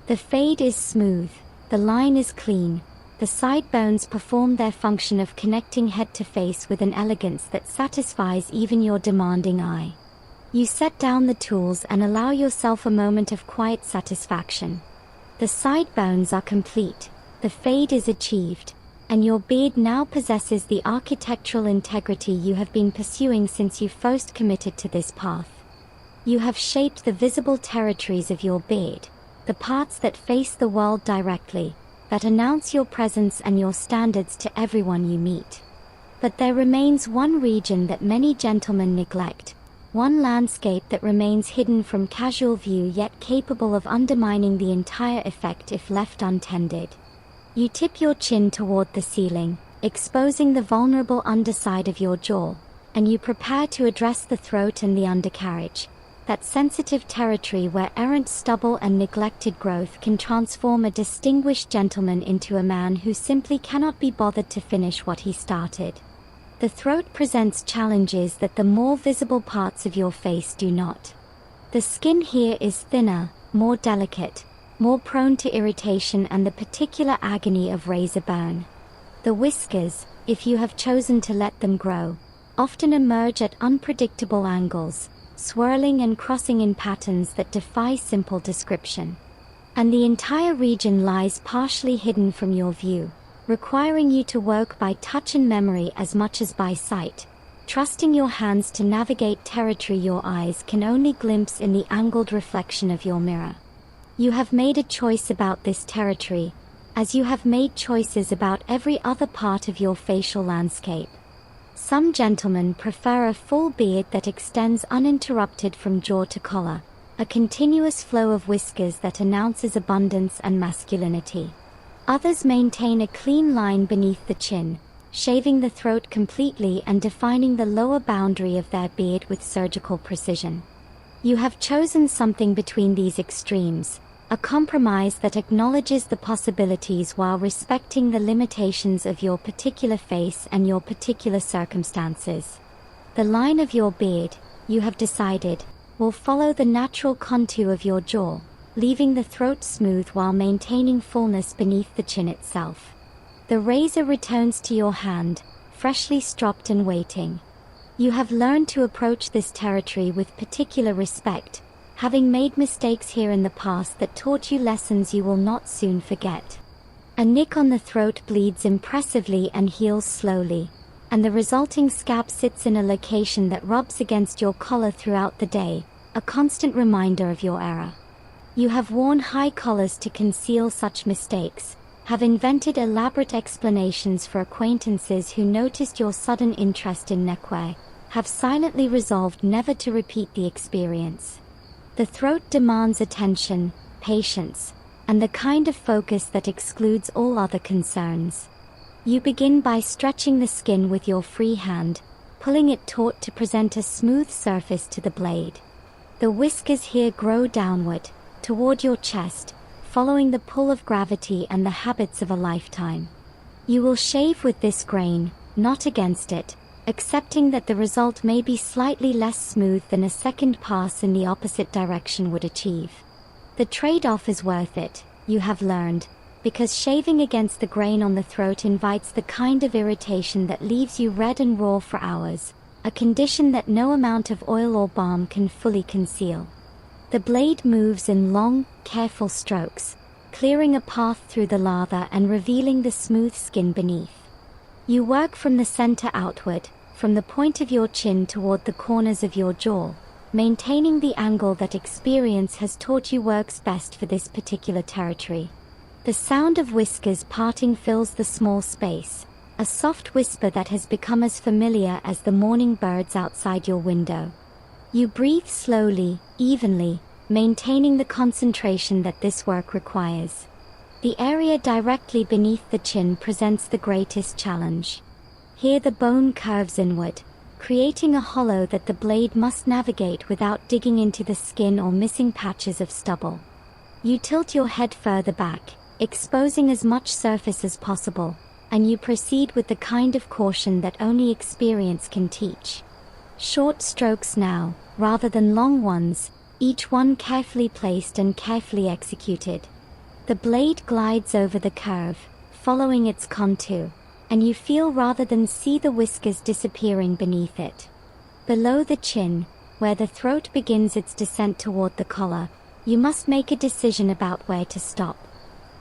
Speaker 1: The fade is smooth, the line is clean, the sideburns perform their function of connecting head to face with an elegance that satisfies even your demanding eye. You set down the tools and allow yourself a moment of quiet satisfaction. The sideburns are complete, the fade is achieved, and your beard now possesses the architectural integrity you have been pursuing since you first committed to this path. You have shaped the visible territories of your beard, the parts that face the world directly, that announce your presence and your standards to everyone you meet. But there remains one region that many gentlemen neglect, one landscape that remains hidden from casual view yet capable of undermining the entire effect if left untended. You tip your chin toward the ceiling, exposing the vulnerable underside of your jaw, and you prepare to address the throat and the undercarriage, that sensitive territory where errant stubble and neglected growth can transform a distinguished gentleman into a man who simply cannot be bothered to finish what he started. The throat presents challenges that the more visible parts of your face do not. The skin here is thinner, more delicate, more prone to irritation and the particular agony of razor burn. The whiskers, if you have chosen to let them grow, often emerge at unpredictable angles, swirling and crossing in patterns that defy simple description. And the entire region lies partially hidden from your view, requiring you to work by touch and memory as much as by sight, trusting your hands to navigate territory your eyes can only glimpse in the angled reflection of your mirror. You have made a choice about this territory, as you have made choices about every other part of your facial landscape. Some gentlemen prefer a full beard that extends uninterrupted from jaw to collar, a continuous flow of whiskers that announces abundance and masculinity. Others maintain a clean line beneath the chin, shaving the throat completely and defining the lower boundary of their beard with surgical precision. You have chosen something between these extremes, a compromise that acknowledges the possibilities while respecting the limitations of your particular face and your particular circumstances. The line of your beard, you have decided, will follow the natural contour of your jaw, leaving the throat smooth while maintaining fullness beneath the chin itself. The razor returns to your hand, freshly stropped and waiting. You have learned to approach this territory with particular respect, having made mistakes here in the past that taught you lessons you will not soon forget. A nick on the throat bleeds impressively and heals slowly, and the resulting scab sits in a location that rubs against your collar throughout the day, a constant reminder of your error. You have worn high collars to conceal such mistakes, have invented elaborate explanations for acquaintances who noticed your sudden interest in neckwear, have silently resolved never to repeat the experience. The throat demands attention, patience, and the kind of focus that excludes all other concerns. You begin by stretching the skin with your free hand, pulling it taut to present a smooth surface to the blade. The whiskers here grow downward, toward your chest, following the pull of gravity and the habits of a lifetime. You will shave with this grain, not against it, accepting that the result may be slightly less smooth than a second pass in the opposite direction would achieve. The trade-off is worth it, you have learned, because shaving against the grain on the throat invites the kind of irritation that leaves you red and raw for hours, a condition that no amount of oil or balm can fully conceal. The blade moves in long, careful strokes, clearing a path through the lather and revealing the smooth skin beneath. You work from the center outward, from the point of your chin toward the corners of your jaw, maintaining the angle that experience has taught you works best for this particular territory. The sound of whiskers parting fills the small space, a soft whisper that has become as familiar as the morning birds outside your window. You breathe slowly, evenly, maintaining the concentration that this work requires. The area directly beneath the chin presents the greatest challenge. Here the bone curves inward, creating a hollow that the blade must navigate without digging into the skin or missing patches of stubble. You tilt your head further back, exposing as much surface as possible, and you proceed with the kind of caution that only experience can teach. Short strokes now, rather than long ones, each one carefully placed and carefully executed. The blade glides over the curve, following its contour, and you feel rather than see the whiskers disappearing beneath it. Below the chin, where the throat begins its descent toward the collar, you must make a decision about where to stop.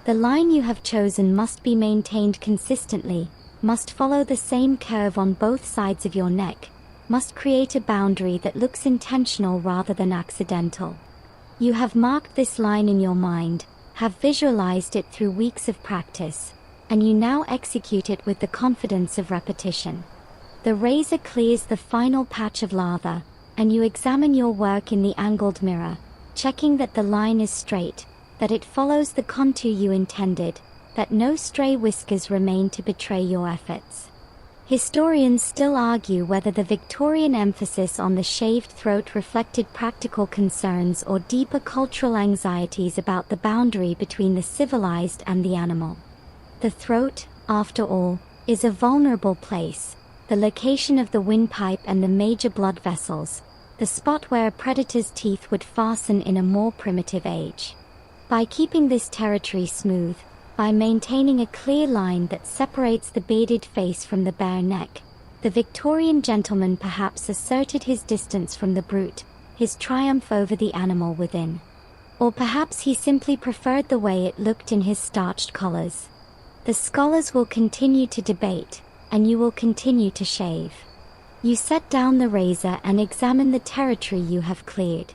Speaker 1: The line you have chosen must be maintained consistently, must follow the same curve on both sides of your neck, must create a boundary that looks intentional rather than accidental. You have marked this line in your mind, have visualized it through weeks of practice, and you now execute it with the confidence of repetition. The razor clears the final patch of lather, and you examine your work in the angled mirror, checking that the line is straight, that it follows the contour you intended, that no stray whiskers remain to betray your efforts. Historians still argue whether the Victorian emphasis on the shaved throat reflected practical concerns or deeper cultural anxieties about the boundary between the civilized and the animal. The throat, after all, is a vulnerable place, the location of the windpipe and the major blood vessels, the spot where a predator's teeth would fasten in a more primitive age. By keeping this territory smooth, by maintaining a clear line that separates the bearded face from the bare neck, The Victorian gentleman perhaps asserted his distance from the brute, his triumph over the animal within. Or perhaps he simply preferred the way it looked in his starched collars. The scholars will continue to debate, and you will continue to shave. You set down the razor and examine the territory you have cleared.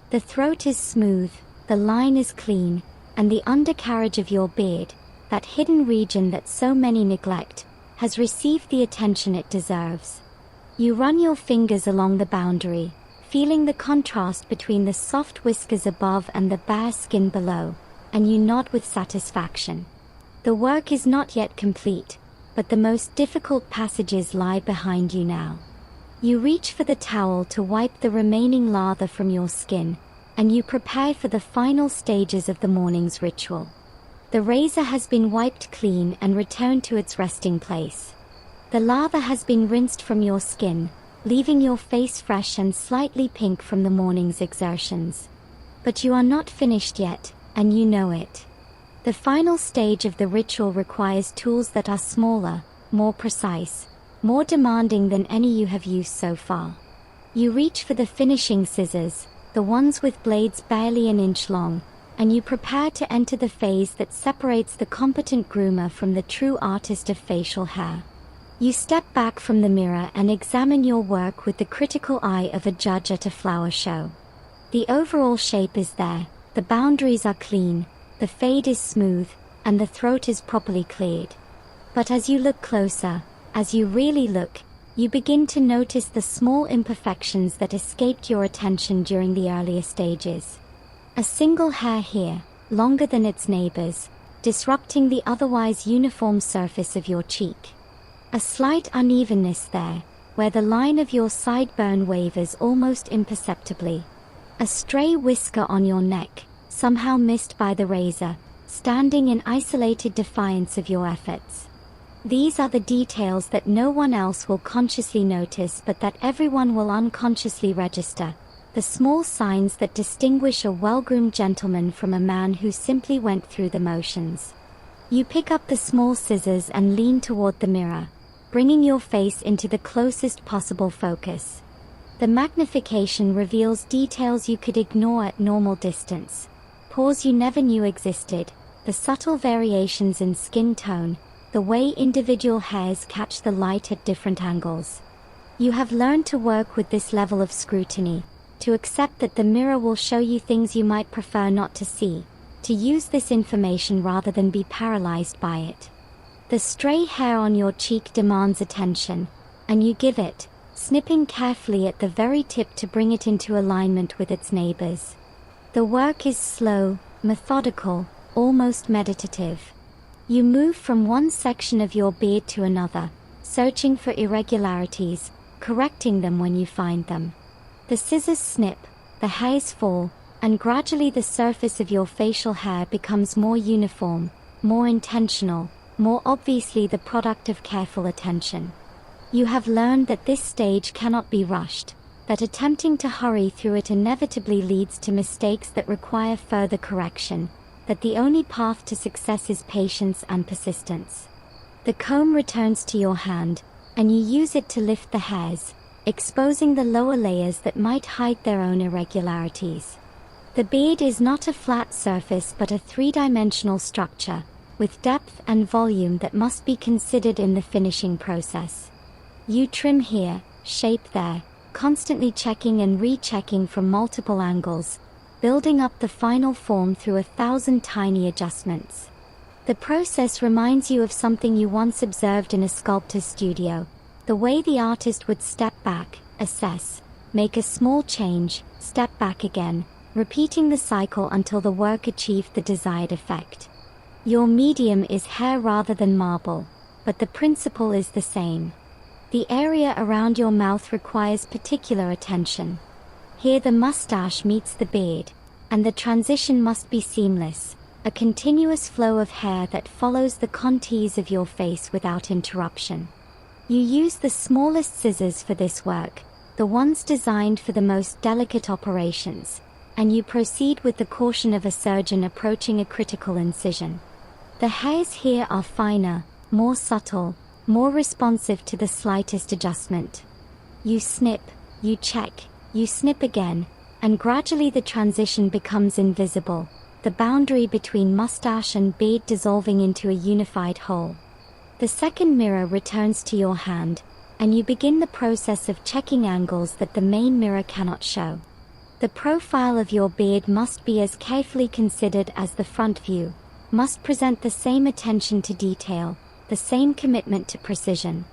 Speaker 1: The throat is smooth, the line is clean, and the undercarriage of your beard, that hidden region that so many neglect, has received the attention it deserves. You run your fingers along the boundary, feeling the contrast between the soft whiskers above and the bare skin below, and you nod with satisfaction. The work is not yet complete, but the most difficult passages lie behind you now. You reach for the towel to wipe the remaining lather from your skin, and you prepare for the final stages of the morning's ritual. The razor has been wiped clean and returned to its resting place. The lather has been rinsed from your skin, leaving your face fresh and slightly pink from the morning's exertions. But you are not finished yet, and you know it. The final stage of the ritual requires tools that are smaller, more precise, more demanding than any you have used so far. You reach for the finishing scissors, the ones with blades barely an inch long, and you prepare to enter the phase that separates the competent groomer from the true artist of facial hair. You step back from the mirror and examine your work with the critical eye of a judge at a flower show. The overall shape is there, the boundaries are clean, the fade is smooth, and the throat is properly cleared. But as you look closer, as you really look, you begin to notice the small imperfections that escaped your attention during the earlier stages. A single hair here, longer than its neighbors, disrupting the otherwise uniform surface of your cheek. A slight unevenness there, where the line of your sideburn wavers almost imperceptibly. A stray whisker on your neck, somehow missed by the razor, standing in isolated defiance of your efforts. These are the details that no one else will consciously notice but that everyone will unconsciously register. The small signs that distinguish a well-groomed gentleman from a man who simply went through the motions. You pick up the small scissors and lean toward the mirror, bringing your face into the closest possible focus. The magnification reveals details you could ignore at normal distance, pores you never knew existed, the subtle variations in skin tone, the way individual hairs catch the light at different angles. You have learned to work with this level of scrutiny, to accept that the mirror will show you things you might prefer not to see, to use this information rather than be paralyzed by it. The stray hair on your cheek demands attention, and you give it, snipping carefully at the very tip to bring it into alignment with its neighbors. The work is slow, methodical, almost meditative. You move from one section of your beard to another, searching for irregularities, correcting them when you find them. The scissors snip, the hairs fall, and gradually the surface of your facial hair becomes more uniform, more intentional, more obviously the product of careful attention. You have learned that this stage cannot be rushed, that attempting to hurry through it inevitably leads to mistakes that require further correction, that the only path to success is patience and persistence. The comb returns to your hand, and you use it to lift the hairs, exposing the lower layers that might hide their own irregularities. The beard is not a flat surface but a three-dimensional structure, with depth and volume that must be considered in the finishing process. You trim here, shape there, constantly checking and rechecking from multiple angles, building up the final form through 1,000 tiny adjustments. The process reminds you of something you once observed in a sculptor's studio, the way the artist would step back, assess, make a small change, step back again, repeating the cycle until the work achieved the desired effect. Your medium is hair rather than marble, but the principle is the same. The area around your mouth requires particular attention. Here the mustache meets the beard, and the transition must be seamless, a continuous flow of hair that follows the contours of your face without interruption. You use the smallest scissors for this work, the ones designed for the most delicate operations, and you proceed with the caution of a surgeon approaching a critical incision. The hairs here are finer, more subtle, more responsive to the slightest adjustment. You snip, you check, you snip again, and gradually the transition becomes invisible, the boundary between mustache and beard dissolving into a unified whole. The second mirror returns to your hand, and you begin the process of checking angles that the main mirror cannot show. The profile of your beard must be as carefully considered as the front view, must present the same attention to detail, the same commitment to precision.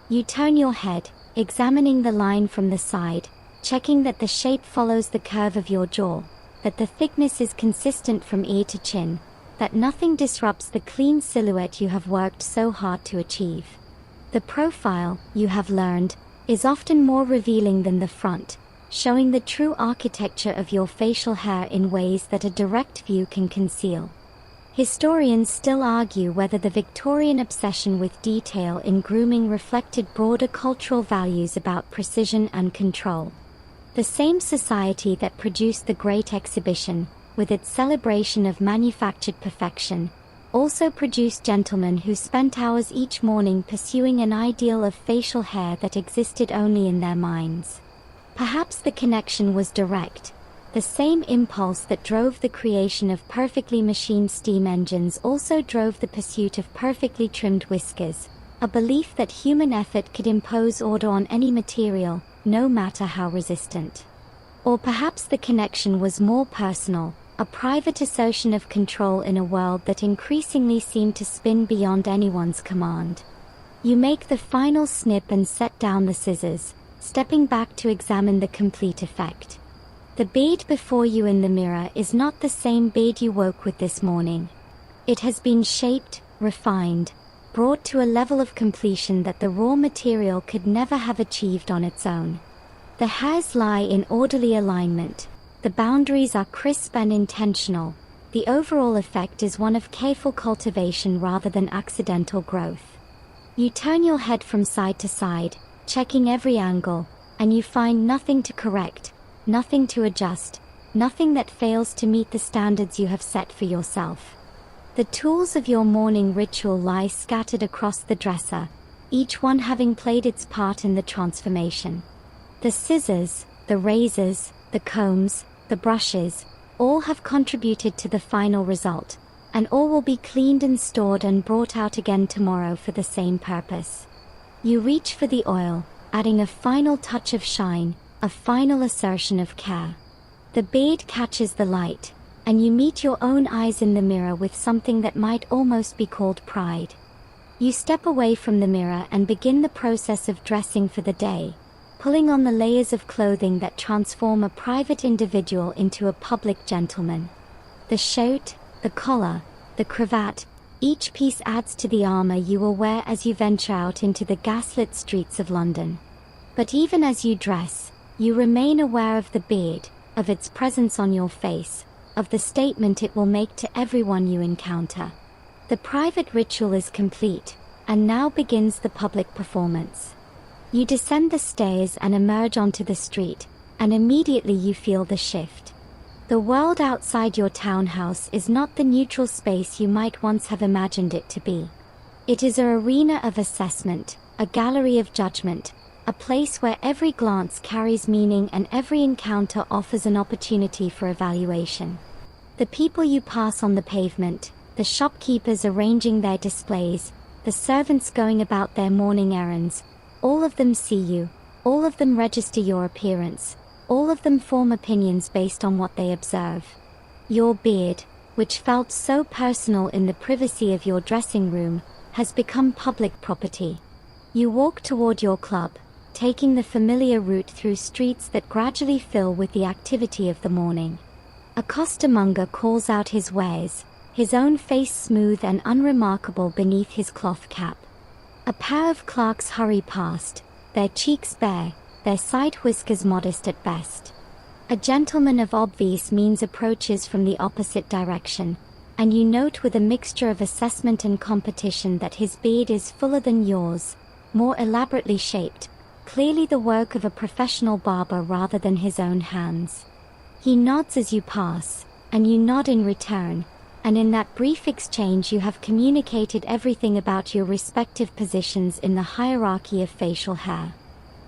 Speaker 1: You turn your head, examining the line from the side, checking that the shape follows the curve of your jaw, that the thickness is consistent from ear to chin, that nothing disrupts the clean silhouette you have worked so hard to achieve. The profile, you have learned, is often more revealing than the front, showing the true architecture of your facial hair in ways that a direct view can conceal. Historians still argue whether the Victorian obsession with detail in grooming reflected broader cultural values about precision and control. The same society that produced the Great Exhibition, with its celebration of manufactured perfection, also produced gentlemen who spent hours each morning pursuing an ideal of facial hair that existed only in their minds. Perhaps the connection was direct. The same impulse that drove the creation of perfectly machined steam engines also drove the pursuit of perfectly trimmed whiskers, a belief that human effort could impose order on any material, no matter how resistant. Or perhaps the connection was more personal, a private assertion of control in a world that increasingly seemed to spin beyond anyone's command. You make the final snip and set down the scissors, stepping back to examine the complete effect. The beard before you in the mirror is not the same beard you woke with this morning. It has been shaped, refined, brought to a level of completion that the raw material could never have achieved on its own. The hairs lie in orderly alignment, the boundaries are crisp and intentional, the overall effect is one of careful cultivation rather than accidental growth. You turn your head from side to side, checking every angle, and you find nothing to correct, nothing to adjust, nothing that fails to meet the standards you have set for yourself. The tools of your morning ritual lie scattered across the dresser, each one having played its part in the transformation. The scissors, the razors, the combs, the brushes, all have contributed to the final result, and all will be cleaned and stored and brought out again tomorrow for the same purpose. You reach for the oil, adding a final touch of shine, a final assertion of care. The beard catches the light, and you meet your own eyes in the mirror with something that might almost be called pride. You step away from the mirror and begin the process of dressing for the day, pulling on the layers of clothing that transform a private individual into a public gentleman. The shirt, the collar, the cravat, each piece adds to the armor you will wear as you venture out into the gaslit streets of London. But even as you dress, you remain aware of the beard, of its presence on your face, of the statement it will make to everyone you encounter. The private ritual is complete, and now begins the public performance. You descend the stairs and emerge onto the street, and immediately you feel the shift. The world outside your townhouse is not the neutral space you might once have imagined it to be. It is an arena of assessment, a gallery of judgment, a place where every glance carries meaning and every encounter offers an opportunity for evaluation. The people you pass on the pavement, the shopkeepers arranging their displays, the servants going about their morning errands, all of them see you, all of them register your appearance, all of them form opinions based on what they observe. Your beard, which felt so personal in the privacy of your dressing room, has become public property. You walk toward your club, taking the familiar route through streets that gradually fill with the activity of the morning. A costermonger calls out his wares, his own face smooth and unremarkable beneath his cloth cap. A pair of clerks hurry past, their cheeks bare, their side whiskers modest at best. A gentleman of obvious means approaches from the opposite direction, and you note with a mixture of assessment and competition that his beard is fuller than yours, more elaborately shaped, clearly the work of a professional barber rather than his own hands. He nods as you pass, and you nod in return, and in that brief exchange you have communicated everything about your respective positions in the hierarchy of facial hair.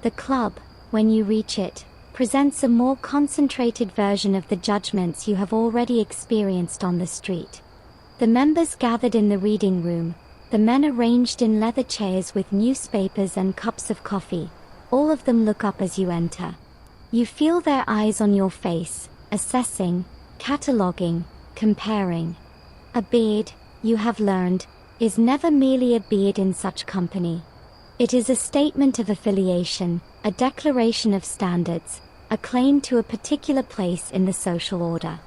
Speaker 1: The club, when you reach it, presents a more concentrated version of the judgments you have already experienced on the street. The members gathered in the reading room, the men arranged in leather chairs with newspapers and cups of coffee, all of them look up as you enter. You feel their eyes on your face, assessing, cataloguing, comparing. A beard, you have learned, is never merely a beard in such company. It is a statement of affiliation, a declaration of standards, a claim to a particular place in the social order.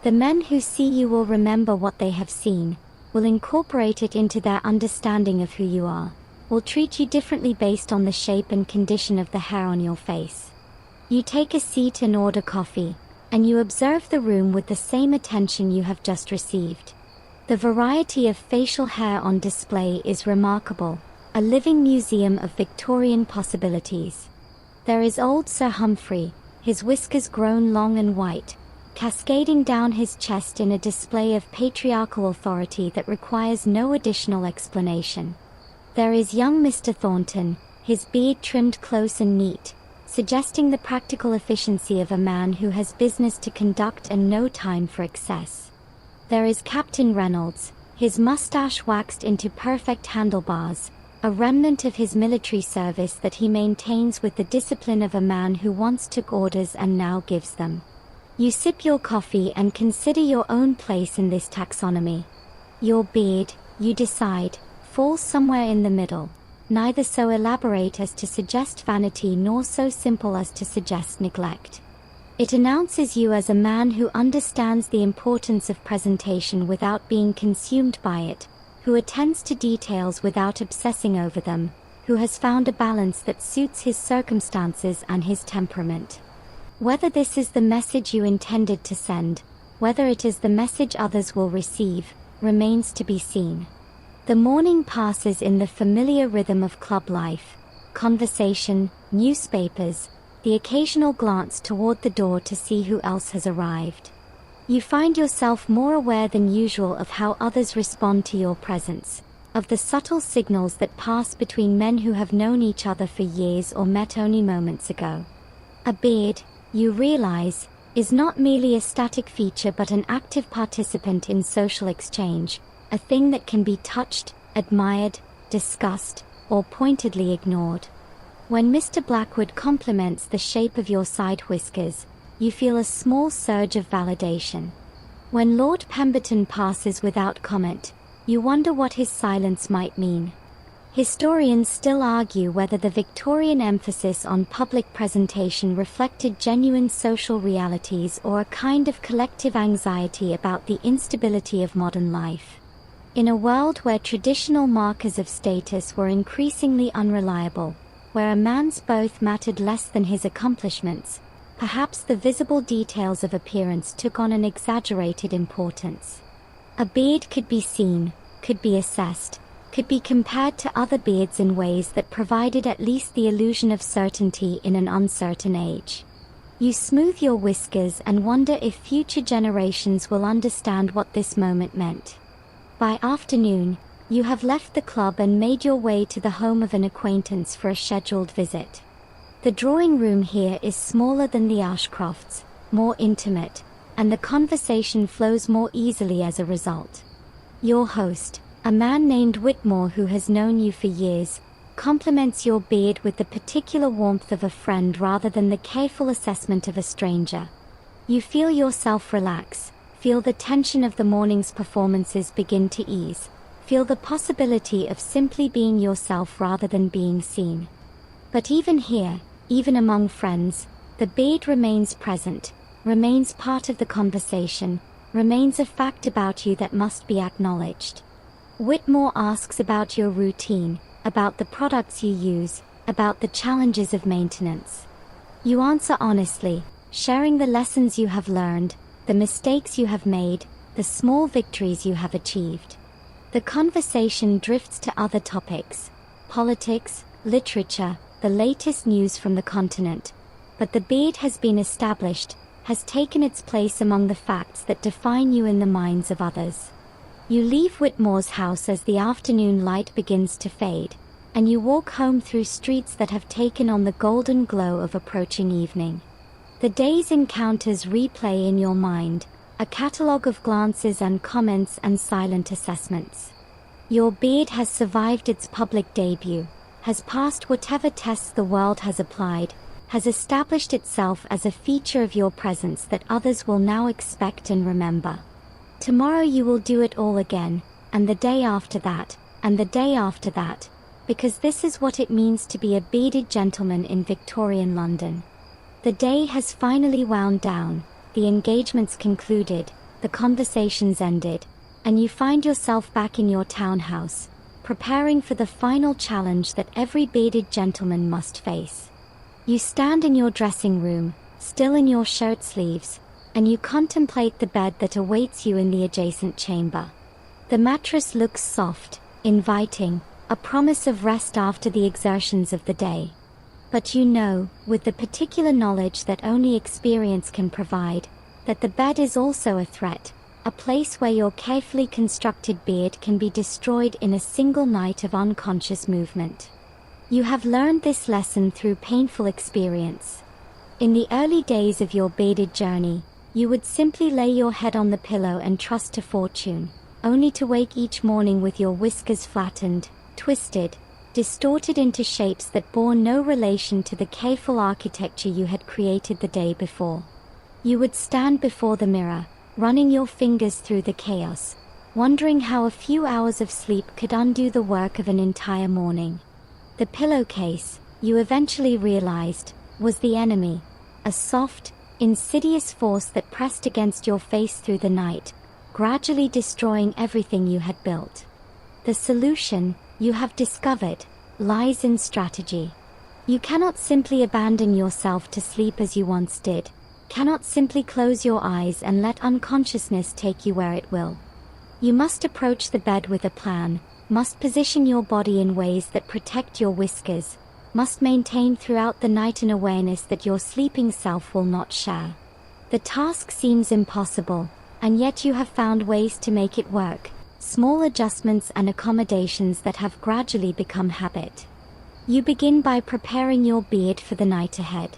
Speaker 1: The men who see you will remember what they have seen, will incorporate it into their understanding of who you are, will treat you differently based on the shape and condition of the hair on your face. You take a seat and order coffee, and you observe the room with the same attention you have just received. The variety of facial hair on display is remarkable, a living museum of Victorian possibilities. There is old Sir Humphrey, his whiskers grown long and white, cascading down his chest in a display of patriarchal authority that requires no additional explanation. There is young Mr. Thornton, his beard trimmed close and neat, suggesting the practical efficiency of a man who has business to conduct and no time for excess. There is Captain Reynolds, his mustache waxed into perfect handlebars, a remnant of his military service that he maintains with the discipline of a man who once took orders and now gives them. You sip your coffee and consider your own place in this taxonomy. Your beard, you decide, falls somewhere in the middle, neither so elaborate as to suggest vanity nor so simple as to suggest neglect. It announces you as a man who understands the importance of presentation without being consumed by it, who attends to details without obsessing over them, who has found a balance that suits his circumstances and his temperament. Whether this is the message you intended to send, whether it is the message others will receive, remains to be seen. The morning passes in the familiar rhythm of club life, conversation, newspapers, the occasional glance toward the door to see who else has arrived. You find yourself more aware than usual of how others respond to your presence, of the subtle signals that pass between men who have known each other for years or met only moments ago. A beard, you realize, is not merely a static feature but an active participant in social exchange, a thing that can be touched, admired, discussed, or pointedly ignored. When Mr. Blackwood compliments the shape of your side whiskers, you feel a small surge of validation. When Lord Pemberton passes without comment, you wonder what his silence might mean. Historians still argue whether the Victorian emphasis on public presentation reflected genuine social realities or a kind of collective anxiety about the instability of modern life. In a world where traditional markers of status were increasingly unreliable, where a man's both mattered less than his accomplishments, perhaps the visible details of appearance took on an exaggerated importance. A beard could be seen, could be assessed, could be compared to other beards in ways that provided at least the illusion of certainty in an uncertain age. You smooth your whiskers and wonder if future generations will understand what this moment meant. By afternoon, you have left the club and made your way to the home of an acquaintance for a scheduled visit. The drawing room here is smaller than the Ashcrofts', more intimate, and the conversation flows more easily as a result. Your host, a man named Whitmore who has known you for years, compliments your beard with the particular warmth of a friend rather than the careful assessment of a stranger. You feel yourself relax, feel the tension of the morning's performances begin to ease, feel the possibility of simply being yourself rather than being seen. But even here, even among friends, the beard remains present, remains part of the conversation, remains a fact about you that must be acknowledged. Whitmore asks about your routine, about the products you use, about the challenges of maintenance. You answer honestly, sharing the lessons you have learned, the mistakes you have made, the small victories you have achieved. The conversation drifts to other topics, politics, literature, the latest news from the continent. But the beard has been established, has taken its place among the facts that define you in the minds of others. You leave Whitmore's house as the afternoon light begins to fade, and you walk home through streets that have taken on the golden glow of approaching evening. The day's encounters replay in your mind, a catalogue of glances and comments and silent assessments. Your beard has survived its public debut, has passed whatever tests the world has applied, has established itself as a feature of your presence that others will now expect and remember. Tomorrow you will do it all again, and the day after that, and the day after that, because this is what it means to be a bearded gentleman in Victorian London. The day has finally wound down, the engagements concluded, the conversations ended, and you find yourself back in your townhouse, preparing for the final challenge that every bearded gentleman must face. You stand in your dressing room, still in your shirt sleeves, and you contemplate the bed that awaits you in the adjacent chamber. The mattress looks soft, inviting, a promise of rest after the exertions of the day. But you know, with the particular knowledge that only experience can provide, that the bed is also a threat, a place where your carefully constructed beard can be destroyed in a single night of unconscious movement. You have learned this lesson through painful experience. In the early days of your bearded journey, you would simply lay your head on the pillow and trust to fortune, only to wake each morning with your whiskers flattened, twisted, distorted into shapes that bore no relation to the careful architecture you had created the day before. You would stand before the mirror, running your fingers through the chaos, wondering how a few hours of sleep could undo the work of an entire morning. The pillowcase, you eventually realized, was the enemy, a soft, insidious force that pressed against your face through the night, gradually destroying everything you had built. The solution, you have discovered, lies in strategy. You cannot simply abandon yourself to sleep as you once did, cannot simply close your eyes and let unconsciousness take you where it will. You must approach the bed with a plan, must position your body in ways that protect your whiskers, must maintain throughout the night an awareness that your sleeping self will not share. The task seems impossible, and yet you have found ways to make it work, small adjustments and accommodations that have gradually become habit. You begin by preparing your beard for the night ahead.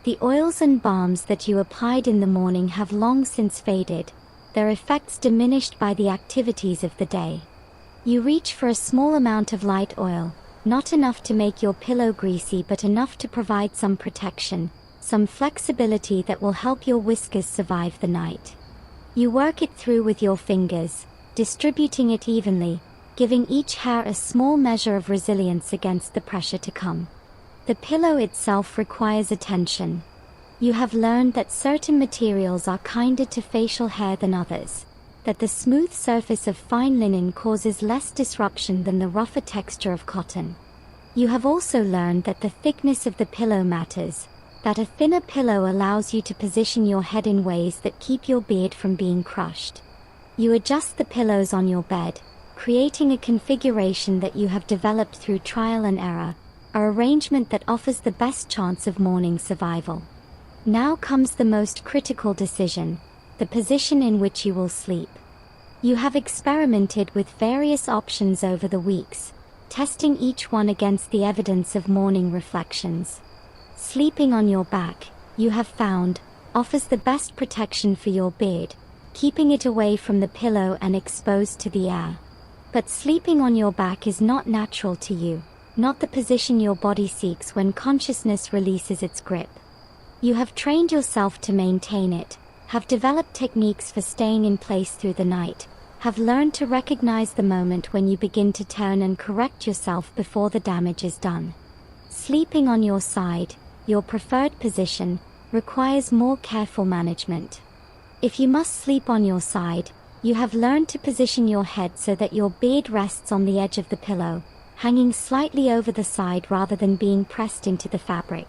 Speaker 1: The oils and balms that you applied in the morning have long since faded, their effects diminished by the activities of the day. You reach for a small amount of light oil, not enough to make your pillow greasy but enough to provide some protection, some flexibility that will help your whiskers survive the night. You work it through with your fingers, distributing it evenly, giving each hair a small measure of resilience against the pressure to come. The pillow itself requires attention. You have learned that certain materials are kinder to facial hair than others, that the smooth surface of fine linen causes less disruption than the rougher texture of cotton. You have also learned that the thickness of the pillow matters, that a thinner pillow allows you to position your head in ways that keep your beard from being crushed. You adjust the pillows on your bed, creating a configuration that you have developed through trial and error, an arrangement that offers the best chance of morning survival. Now comes the most critical decision, the position in which you will sleep. You have experimented with various options over the weeks, testing each one against the evidence of morning reflections. Sleeping on your back, you have found, offers the best protection for your beard, keeping it away from the pillow and exposed to the air. But sleeping on your back is not natural to you, not the position your body seeks when consciousness releases its grip. You have trained yourself to maintain it, have developed techniques for staying in place through the night, have learned to recognize the moment when you begin to turn and correct yourself before the damage is done. Sleeping on your side, your preferred position, requires more careful management. If you must sleep on your side, you have learned to position your head so that your beard rests on the edge of the pillow, hanging slightly over the side rather than being pressed into the fabric.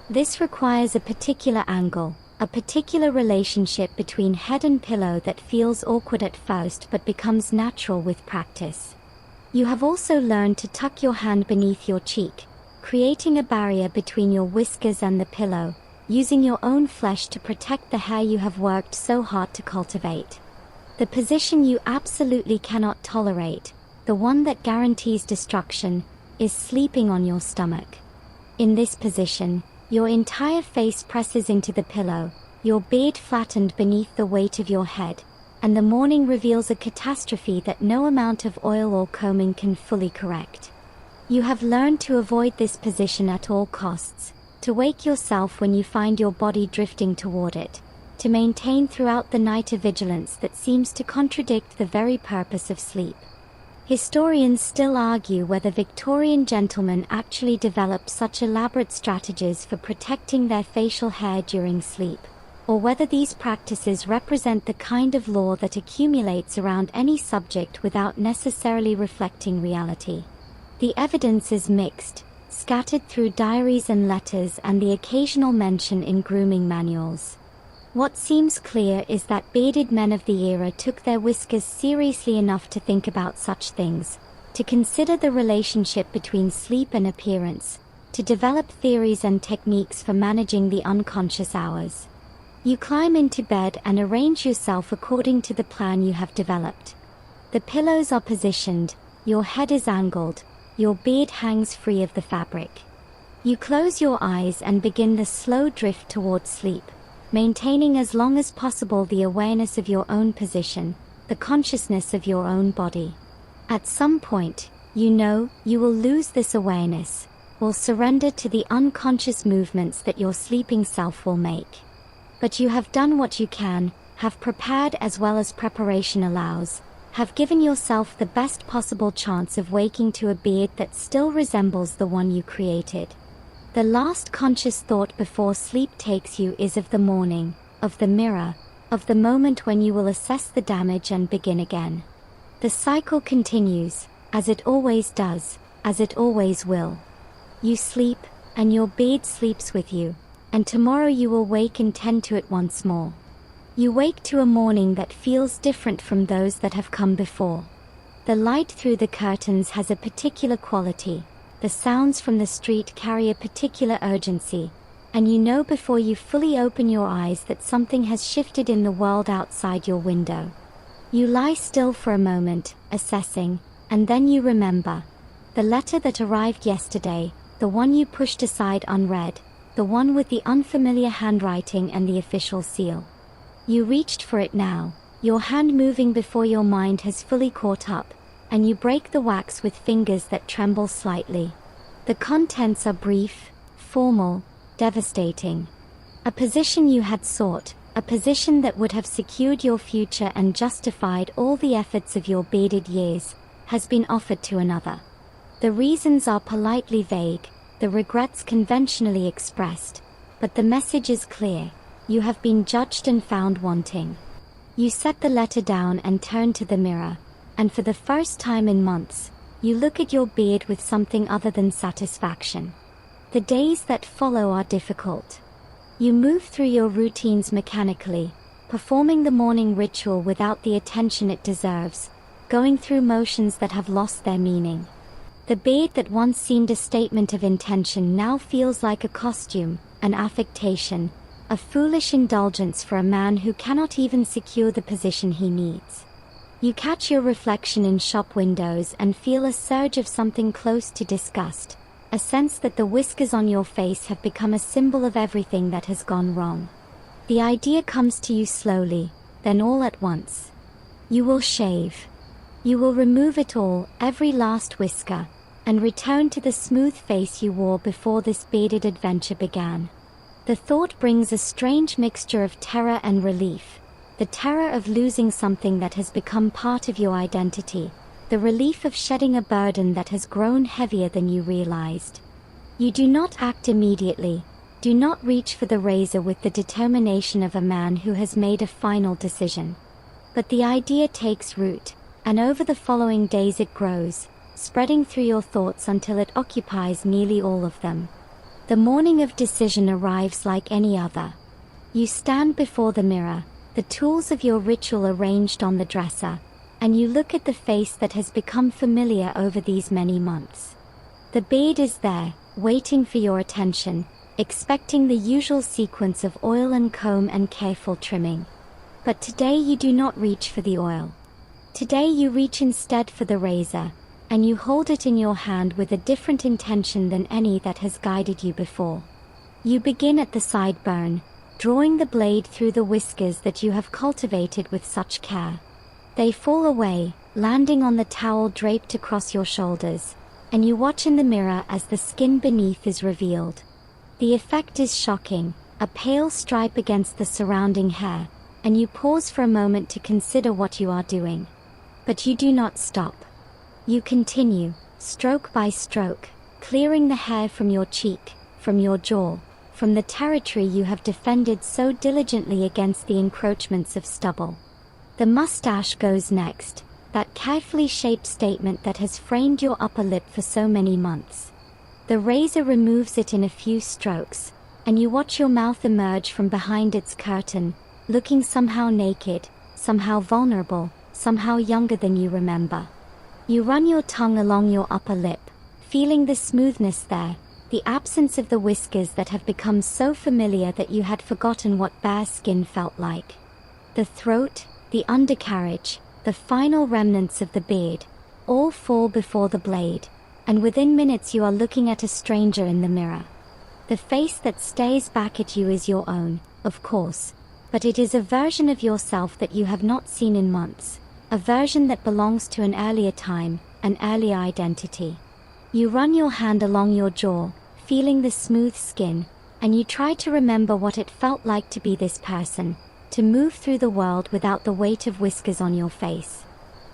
Speaker 1: This requires a particular angle, a particular relationship between head and pillow that feels awkward at first but becomes natural with practice. You have also learned to tuck your hand beneath your cheek, creating a barrier between your whiskers and the pillow, using your own flesh to protect the hair you have worked so hard to cultivate. The position you absolutely cannot tolerate, the one that guarantees destruction, is sleeping on your stomach. In this position, your entire face presses into the pillow, your beard flattened beneath the weight of your head, and the morning reveals a catastrophe that no amount of oil or combing can fully correct. You have learned to avoid this position at all costs, to wake yourself when you find your body drifting toward it, to maintain throughout the night a vigilance that seems to contradict the very purpose of sleep. Historians still argue whether Victorian gentlemen actually developed such elaborate strategies for protecting their facial hair during sleep, or whether these practices represent the kind of lore that accumulates around any subject without necessarily reflecting reality. The evidence is mixed, scattered through diaries and letters and the occasional mention in grooming manuals. What seems clear is that bearded men of the era took their whiskers seriously enough to think about such things, to consider the relationship between sleep and appearance, to develop theories and techniques for managing the unconscious hours. You climb into bed and arrange yourself according to the plan you have developed. The pillows are positioned, your head is angled, your beard hangs free of the fabric. You close your eyes and begin the slow drift towards sleep, maintaining as long as possible the awareness of your own position, the consciousness of your own body. At some point, you know, you will lose this awareness, will surrender to the unconscious movements that your sleeping self will make. But you have done what you can, have prepared as well as preparation allows, have given yourself the best possible chance of waking to a beard that still resembles the one you created. The last conscious thought before sleep takes you is of the morning, of the mirror, of the moment when you will assess the damage and begin again. The cycle continues, as it always does, as it always will. You sleep, and your beard sleeps with you, and tomorrow you will wake and tend to it once more. You wake to a morning that feels different from those that have come before. The light through the curtains has a particular quality, the sounds from the street carry a particular urgency, and you know before you fully open your eyes that something has shifted in the world outside your window. You lie still for a moment, assessing, and then you remember. The letter that arrived yesterday, the one you pushed aside unread, the one with the unfamiliar handwriting and the official seal. You reached for it now, your hand moving before your mind has fully caught up, and you break the wax with fingers that tremble slightly. The contents are brief, formal, devastating. A position you had sought, a position that would have secured your future and justified all the efforts of your bearded years, has been offered to another. The reasons are politely vague, the regrets conventionally expressed, but the message is clear. You have been judged and found wanting. You set the letter down and turn to the mirror, and for the first time in months, you look at your beard with something other than satisfaction. The days that follow are difficult. You move through your routines mechanically, performing the morning ritual without the attention it deserves, going through motions that have lost their meaning. The beard that once seemed a statement of intention now feels like a costume, an affectation, a foolish indulgence for a man who cannot even secure the position he needs. You catch your reflection in shop windows and feel a surge of something close to disgust, a sense that the whiskers on your face have become a symbol of everything that has gone wrong. The idea comes to you slowly, then all at once. You will shave. You will remove it all, every last whisker, and return to the smooth face you wore before this bearded adventure began. The thought brings a strange mixture of terror and relief, the terror of losing something that has become part of your identity, the relief of shedding a burden that has grown heavier than you realized. You do not act immediately, do not reach for the razor with the determination of a man who has made a final decision. But the idea takes root, and over the following days it grows, spreading through your thoughts until it occupies nearly all of them. The morning of decision arrives like any other. You stand before the mirror, the tools of your ritual arranged on the dresser, and you look at the face that has become familiar over these many months. The beard is there, waiting for your attention, expecting the usual sequence of oil and comb and careful trimming. But today you do not reach for the oil. Today you reach instead for the razor, and you hold it in your hand with a different intention than any that has guided you before. You begin at the sideburn, drawing the blade through the whiskers that you have cultivated with such care. They fall away, landing on the towel draped across your shoulders, and you watch in the mirror as the skin beneath is revealed. The effect is shocking, a pale stripe against the surrounding hair, and you pause for a moment to consider what you are doing. But you do not stop. You continue, stroke by stroke, clearing the hair from your cheek, from your jaw, from the territory you have defended so diligently against the encroachments of stubble. The mustache goes next, that carefully shaped statement that has framed your upper lip for so many months. The razor removes it in a few strokes, and you watch your mouth emerge from behind its curtain, looking somehow naked, somehow vulnerable, somehow younger than you remember. You run your tongue along your upper lip, feeling the smoothness there, the absence of the whiskers that have become so familiar that you had forgotten what bare skin felt like. The throat, the undercarriage, the final remnants of the beard, all fall before the blade, and within minutes you are looking at a stranger in the mirror. The face that stares back at you is your own, of course, but it is a version of yourself that you have not seen in months, a version that belongs to an earlier time, an earlier identity. You run your hand along your jaw, feeling the smooth skin, and you try to remember what it felt like to be this person, to move through the world without the weight of whiskers on your face.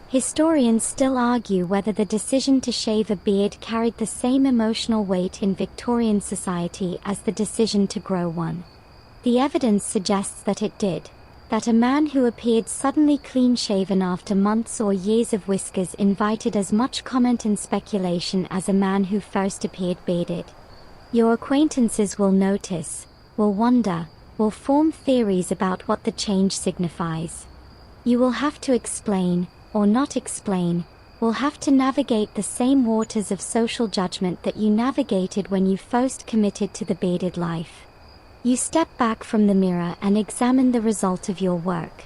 Speaker 1: Historians still argue whether the decision to shave a beard carried the same emotional weight in Victorian society as the decision to grow one. The evidence suggests that it did, that a man who appeared suddenly clean-shaven after months or years of whiskers invited as much comment and speculation as a man who first appeared bearded. Your acquaintances will notice, will wonder, will form theories about what the change signifies. You will have to explain, or not explain, will have to navigate the same waters of social judgment that you navigated when you first committed to the bearded life. You step back from the mirror and examine the result of your work.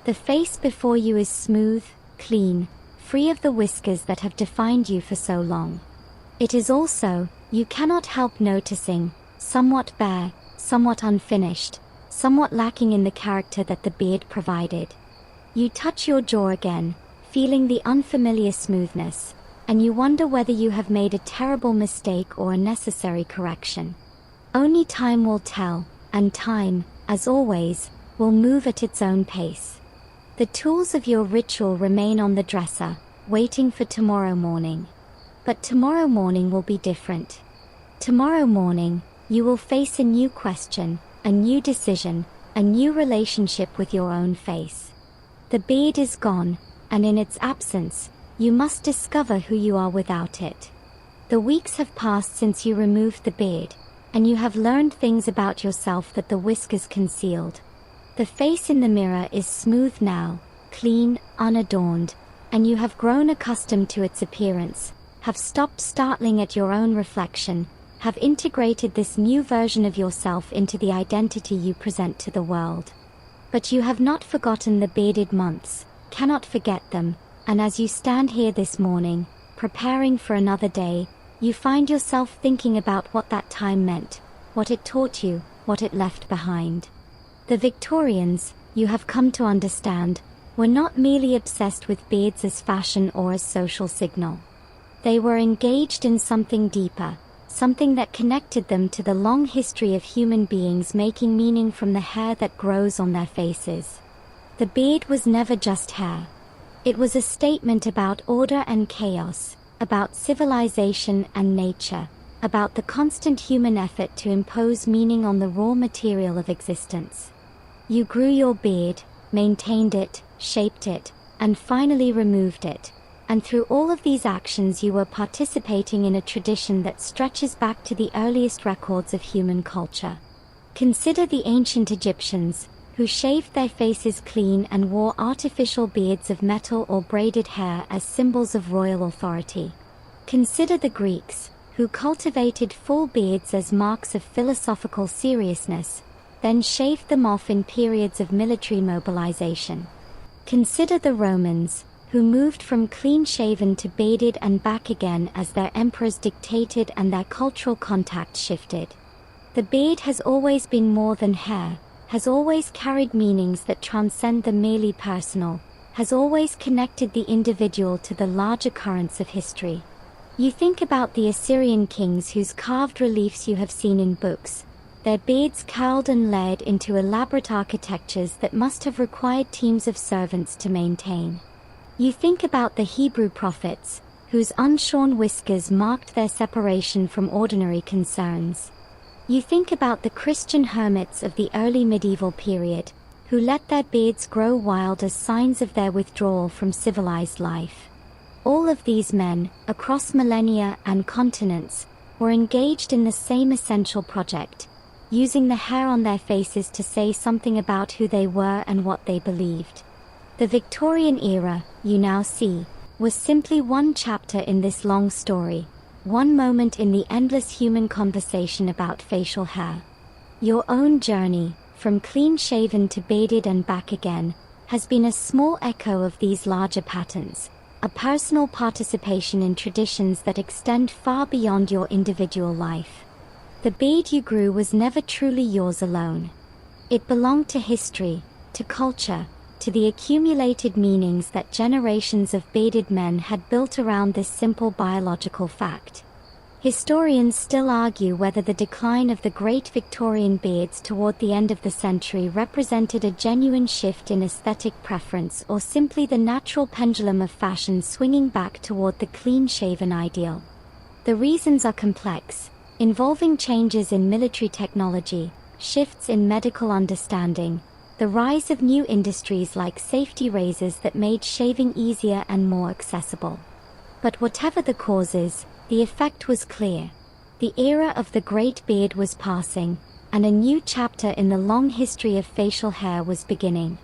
Speaker 1: The face before you is smooth, clean, free of the whiskers that have defined you for so long. It is also, you cannot help noticing, somewhat bare, somewhat unfinished, somewhat lacking in the character that the beard provided. You touch your jaw again, feeling the unfamiliar smoothness, and you wonder whether you have made a terrible mistake or a necessary correction. Only time will tell, and time, as always, will move at its own pace. The tools of your ritual remain on the dresser, waiting for tomorrow morning. But tomorrow morning will be different. Tomorrow morning, you will face a new question, a new decision, a new relationship with your own face. The beard is gone, and in its absence, you must discover who you are without it. The weeks have passed since you removed the beard, and you have learned things about yourself that the whiskers concealed. The face in the mirror is smooth now, clean, unadorned, and you have grown accustomed to its appearance, have stopped startling at your own reflection, have integrated this new version of yourself into the identity you present to the world. But you have not forgotten the bearded months, cannot forget them, and as you stand here this morning, preparing for another day, you find yourself thinking about what that time meant, what it taught you, what it left behind. The Victorians, you have come to understand, were not merely obsessed with beards as fashion or as social signal. They were engaged in something deeper, something that connected them to the long history of human beings making meaning from the hair that grows on their faces. The beard was never just hair. It was a statement about order and chaos, about civilization and nature, about the constant human effort to impose meaning on the raw material of existence. You grew your beard, maintained it, shaped it, and finally removed it. And through all of these actions you were participating in a tradition that stretches back to the earliest records of human culture. Consider the ancient Egyptians, who shaved their faces clean and wore artificial beards of metal or braided hair as symbols of royal authority. Consider the Greeks, who cultivated full beards as marks of philosophical seriousness, then shaved them off in periods of military mobilization. Consider the Romans, who moved from clean-shaven to bearded and back again as their emperors dictated and their cultural contact shifted. The beard has always been more than hair, has always carried meanings that transcend the merely personal, has always connected the individual to the larger currents of history. You think about the Assyrian kings whose carved reliefs you have seen in books, their beards curled and layered into elaborate architectures that must have required teams of servants to maintain. You think about the Hebrew prophets, whose unshorn whiskers marked their separation from ordinary concerns. You think about the Christian hermits of the early medieval period, who let their beards grow wild as signs of their withdrawal from civilized life. All of these men, across millennia and continents, were engaged in the same essential project, using the hair on their faces to say something about who they were and what they believed. The Victorian era, you now see, was simply one chapter in this long story, one moment in the endless human conversation about facial hair. Your own journey, from clean-shaven to bearded and back again, has been a small echo of these larger patterns, a personal participation in traditions that extend far beyond your individual life. The beard you grew was never truly yours alone. It belonged to history, to culture, to the accumulated meanings that generations of bearded men had built around this simple biological fact. Historians still argue whether the decline of the great Victorian beards toward the end of the century represented a genuine shift in aesthetic preference or simply the natural pendulum of fashion swinging back toward the clean-shaven ideal. The reasons are complex, involving changes in military technology, shifts in medical understanding, the rise of new industries like safety razors that made shaving easier and more accessible. But whatever the causes, the effect was clear. The era of the great beard was passing, and a new chapter in the long history of facial hair was beginning.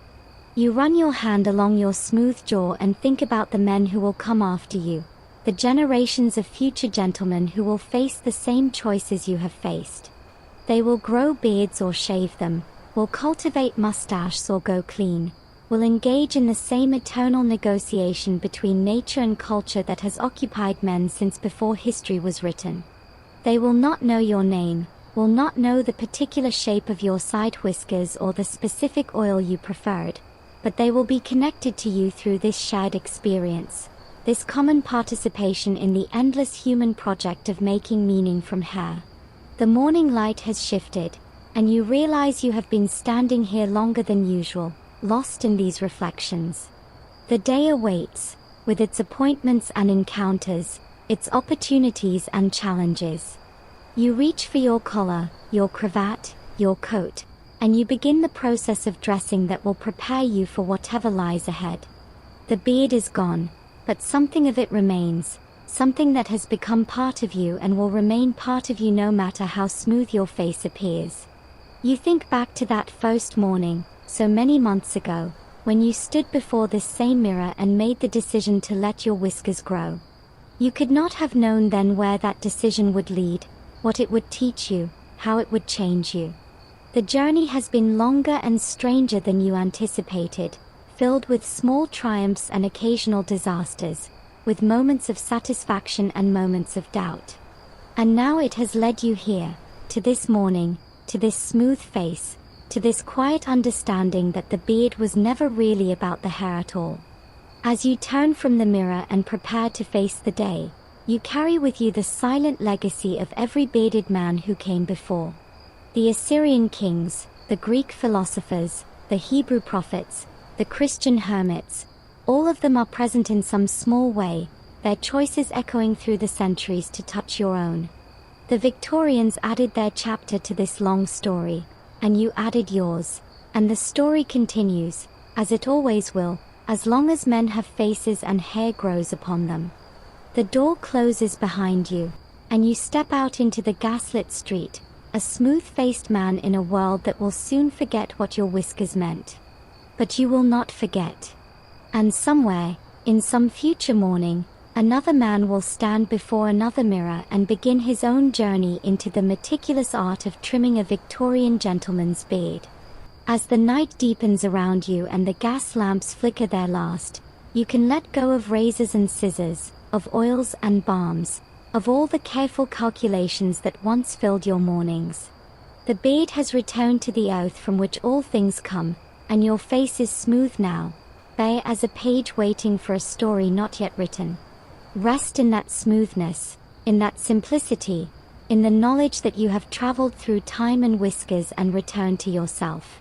Speaker 1: You run your hand along your smooth jaw and think about the men who will come after you, the generations of future gentlemen who will face the same choices you have faced. They will grow beards or shave them, will cultivate mustaches or go clean, will engage in the same eternal negotiation between nature and culture that has occupied men since before history was written. They will not know your name, will not know the particular shape of your side whiskers or the specific oil you preferred, but they will be connected to you through this shared experience, this common participation in the endless human project of making meaning from hair. The morning light has shifted, and you realize you have been standing here longer than usual, lost in these reflections. The day awaits, with its appointments and encounters, its opportunities and challenges. You reach for your collar, your cravat, your coat, and you begin the process of dressing that will prepare you for whatever lies ahead. The beard is gone, but something of it remains, something that has become part of you and will remain part of you no matter how smooth your face appears. You think back to that first morning, so many months ago, when you stood before this same mirror and made the decision to let your whiskers grow. You could not have known then where that decision would lead, what it would teach you, how it would change you. The journey has been longer and stranger than you anticipated, filled with small triumphs and occasional disasters, with moments of satisfaction and moments of doubt. And now it has led you here, to this morning, to this smooth face, to this quiet understanding that the beard was never really about the hair at all. As you turn from the mirror and prepare to face the day, you carry with you the silent legacy of every bearded man who came before. The Assyrian kings, the Greek philosophers, the Hebrew prophets, the Christian hermits, all of them are present in some small way, their choices echoing through the centuries to touch your own. The Victorians added their chapter to this long story, and you added yours, and the story continues, as it always will, as long as men have faces and hair grows upon them. The door closes behind you, and you step out into the gaslit street, a smooth-faced man in a world that will soon forget what your whiskers meant. But you will not forget. And somewhere, in some future morning, Another man will stand before another mirror and begin his own journey into the meticulous art of trimming a Victorian gentleman's beard. As the night deepens around you and the gas lamps flicker their last, you can let go of razors and scissors, of oils and balms, of all the careful calculations that once filled your mornings. The beard has returned to the earth from which all things come, and your face is smooth now, bare as a page waiting for a story not yet written. Rest in that smoothness, in that simplicity, in the knowledge that you have traveled through time and whiskers and returned to yourself.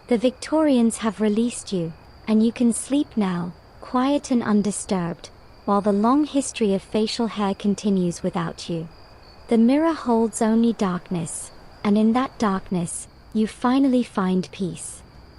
Speaker 1: The Victorians have released you, and you can sleep now, quiet and undisturbed, while the long history of facial hair continues without you. The mirror holds only darkness, and in that darkness, you finally find peace.